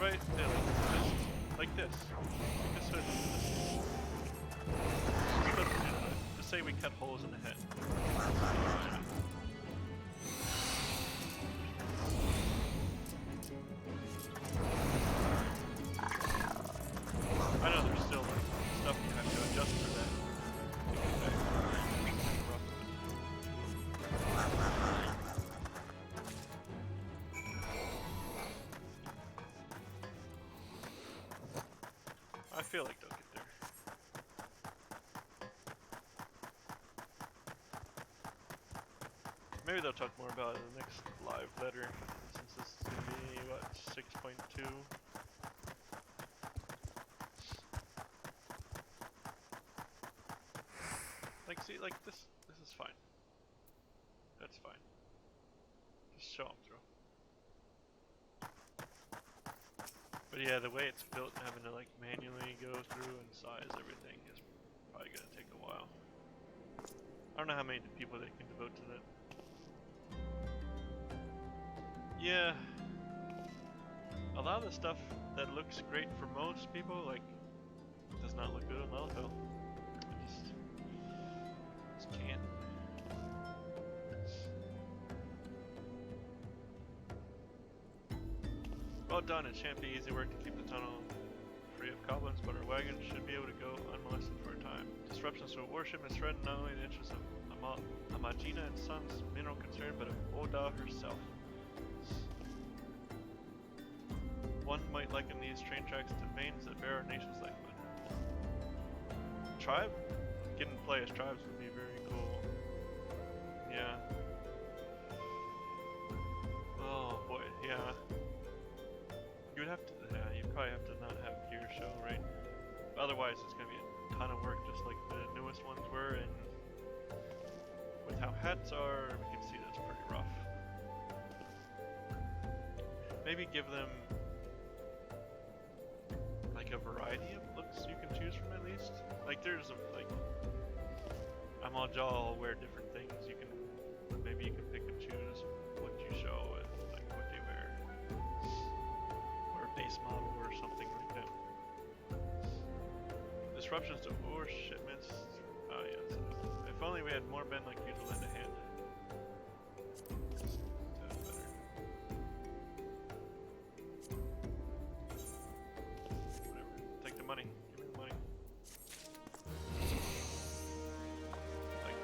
Right, yeah, like this. Like this hood. Just say we cut holes in the head. I know there's still like stuff you have to adjust for that. I feel like they'll get there. Maybe they'll talk more about it in the next live letter, since this is gonna be, what, 6.2? Like, see, like, this is fine. That's fine. Just show them through. But yeah, the way it's built, having to like manually go through and size everything is probably gonna take a while. I don't know how many people they can devote to that. Yeah, a lot of the stuff that looks great for most people, like, does not look good on Lelfo. I just can't. Well done, it shan't be easy work to keep the tunnel free of goblins, but our wagons should be able to go unmolested for a time. Disruptions to a warship is threatened not only the interests of Amagina and Son's mineral concern, but of Oda herself. One might liken these train tracks to veins that bear our nation's lifeblood. Tribe? Getting to play as tribes would be very cool. Yeah. Oh boy, yeah. probably have to not have gear show, right? Otherwise, it's gonna be a ton of work, just like the newest ones were. And with how hats are, we can see that's pretty rough. Maybe give them like a variety of looks you can choose from at least. Like there's a, like I'll wear different things. You can maybe you can pick and choose what you show and like what they wear, or a base model or something like that. Disruptions to ore shipments. Oh yes. If only we had more men like you to lend a hand. Money. Give me the money. Like,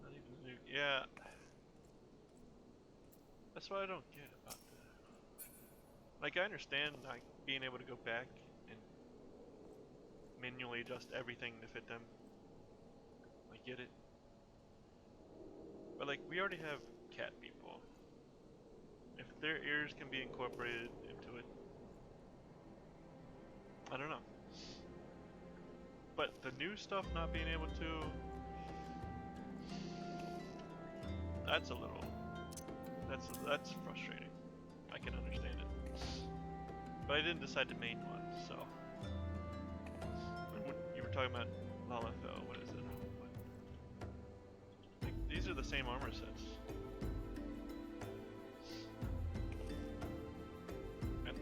not even the new. Yeah. That's what I don't get about the. Like, I understand like being able to go back and manually adjust everything to fit them. I get it. But like, we already have cat people. If their ears can be incorporated into it, I don't know. But the new stuff not being able to, that's a little, that's frustrating. I can understand it. But I didn't decide to main one, so. And when you were talking about LFL, what is it? Like, these are the same armor sets.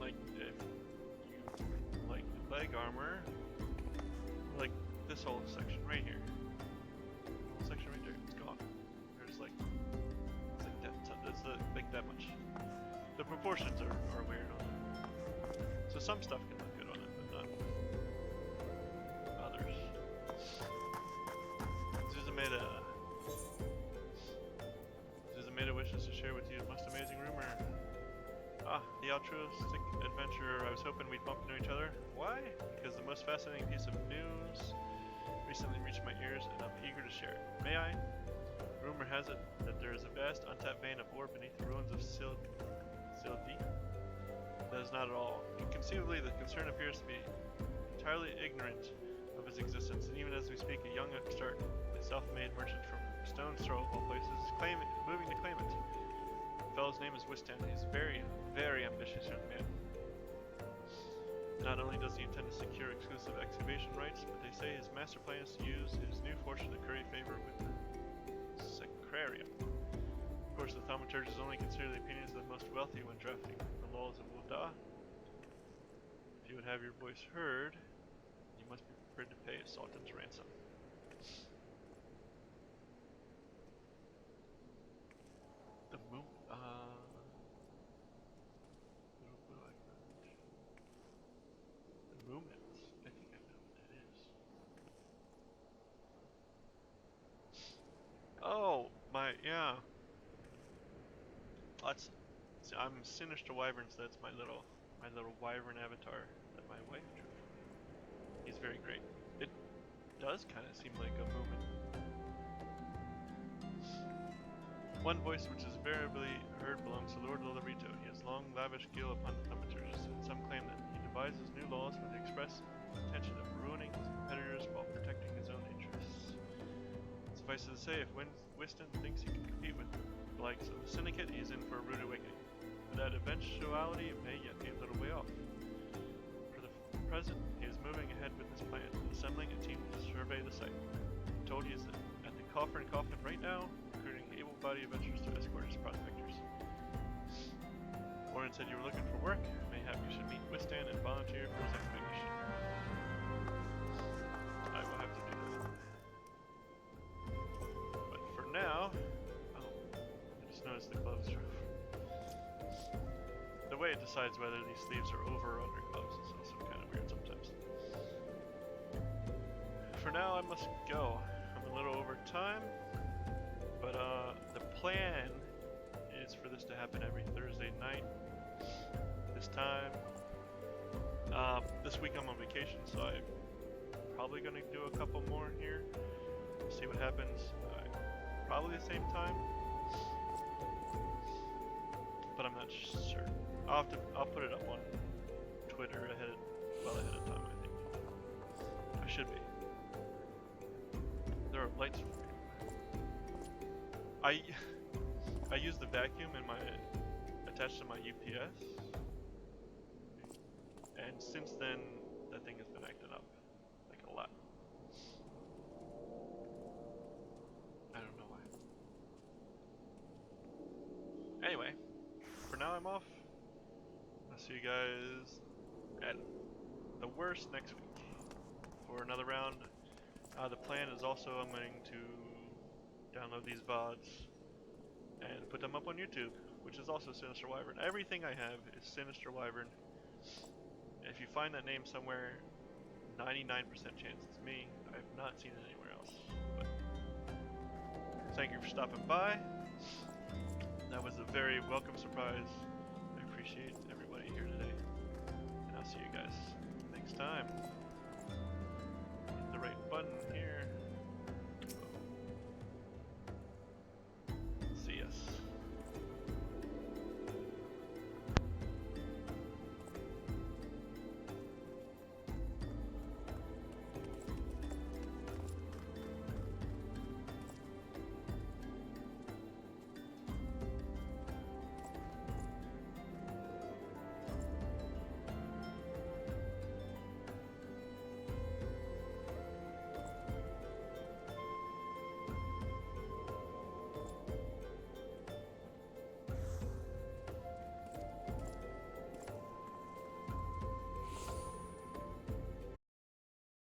Like if you like the leg armor, like this whole section right here, whole section right there, it's gone. There's like it's like that. It's like that much. The proportions are weird on it. So some stuff can look good on it, but not others. Zuzameda wishes to share with you the most amazing rumor. Ah, the altruistic adventurer. I was hoping we'd bump into each other. Why? Because the most fascinating piece of news recently reached my ears, and I'm eager to share it. May I? Rumor has it that there is a vast untapped vein of ore beneath the ruins of Sildi. That is not at all. Inconceivably, the concern appears to be entirely ignorant of its existence, and even as we speak, a young upstart, a self-made merchant from Stone's Throw of all places, is moving to claim it. The fellow's name is Wistan. He's very, very ambitious young man. Not only does he intend to secure exclusive excavation rights, but they say his master plan is to use his new fortune to curry favor with the Sacrarium. Of course, the thaumaturges only consider the opinions of the most wealthy when drafting the laws of Woda. If you would have your voice heard, you must be prepared to pay a sultan's ransom. The moon. The movements. I think I know what that is. Oh, yeah. That's. See, I'm Sinister Wyverns. That's my little wyvern avatar that my wife drew for me. He's very great. It does kind of seem like a movement. One voice which is invariably heard belongs to Lord Lolorito. He has long lavished guilt upon the thaumaturges, and some claim that he devises new laws with the express intention of ruining his competitors while protecting his own interests. Suffice it to say, if Wistan thinks he can compete with the likes of the Syndicate, he is in for a rude awakening. But that eventuality may yet be a little way off. For the present, he is moving ahead with his plan, assembling a team to survey the site. I'm told he is at the Coffer and Coffin right now, recruiting able-bodied adventurers to escort his prospectors. Warren said you were looking for work. Mayhap you should meet Wistan and volunteer for his expedition. I will have to do that. But for now, oh, I just noticed the gloves are. The way it decides whether these sleeves are over or under gloves is also kind of weird sometimes. For now, I must go. I'm a little over time, but the plan is for this to happen every Thursday night. This time. This week I'm on vacation, so I'm probably gonna do a couple more here. See what happens. Probably the same time. but I'm not sure. I'll put it up on Twitter ahead of time. I think I should be. There are lights. I use the vacuum in my attached to my UPS, and since then that thing has been acting up like a lot. I don't know why. Anyway, for now I'm off. I'll see you guys at the worst next week for another round. The plan is also I'm going to download these VODs and put them up on YouTube, which is also Sinister Wyvern. Everything I have is Sinister Wyvern. If you find that name somewhere, 99% chance it's me. I have not seen it anywhere else. But thank you for stopping by. That was a very welcome surprise. I appreciate everybody here today. And I'll see you guys next time. Hit the right button here.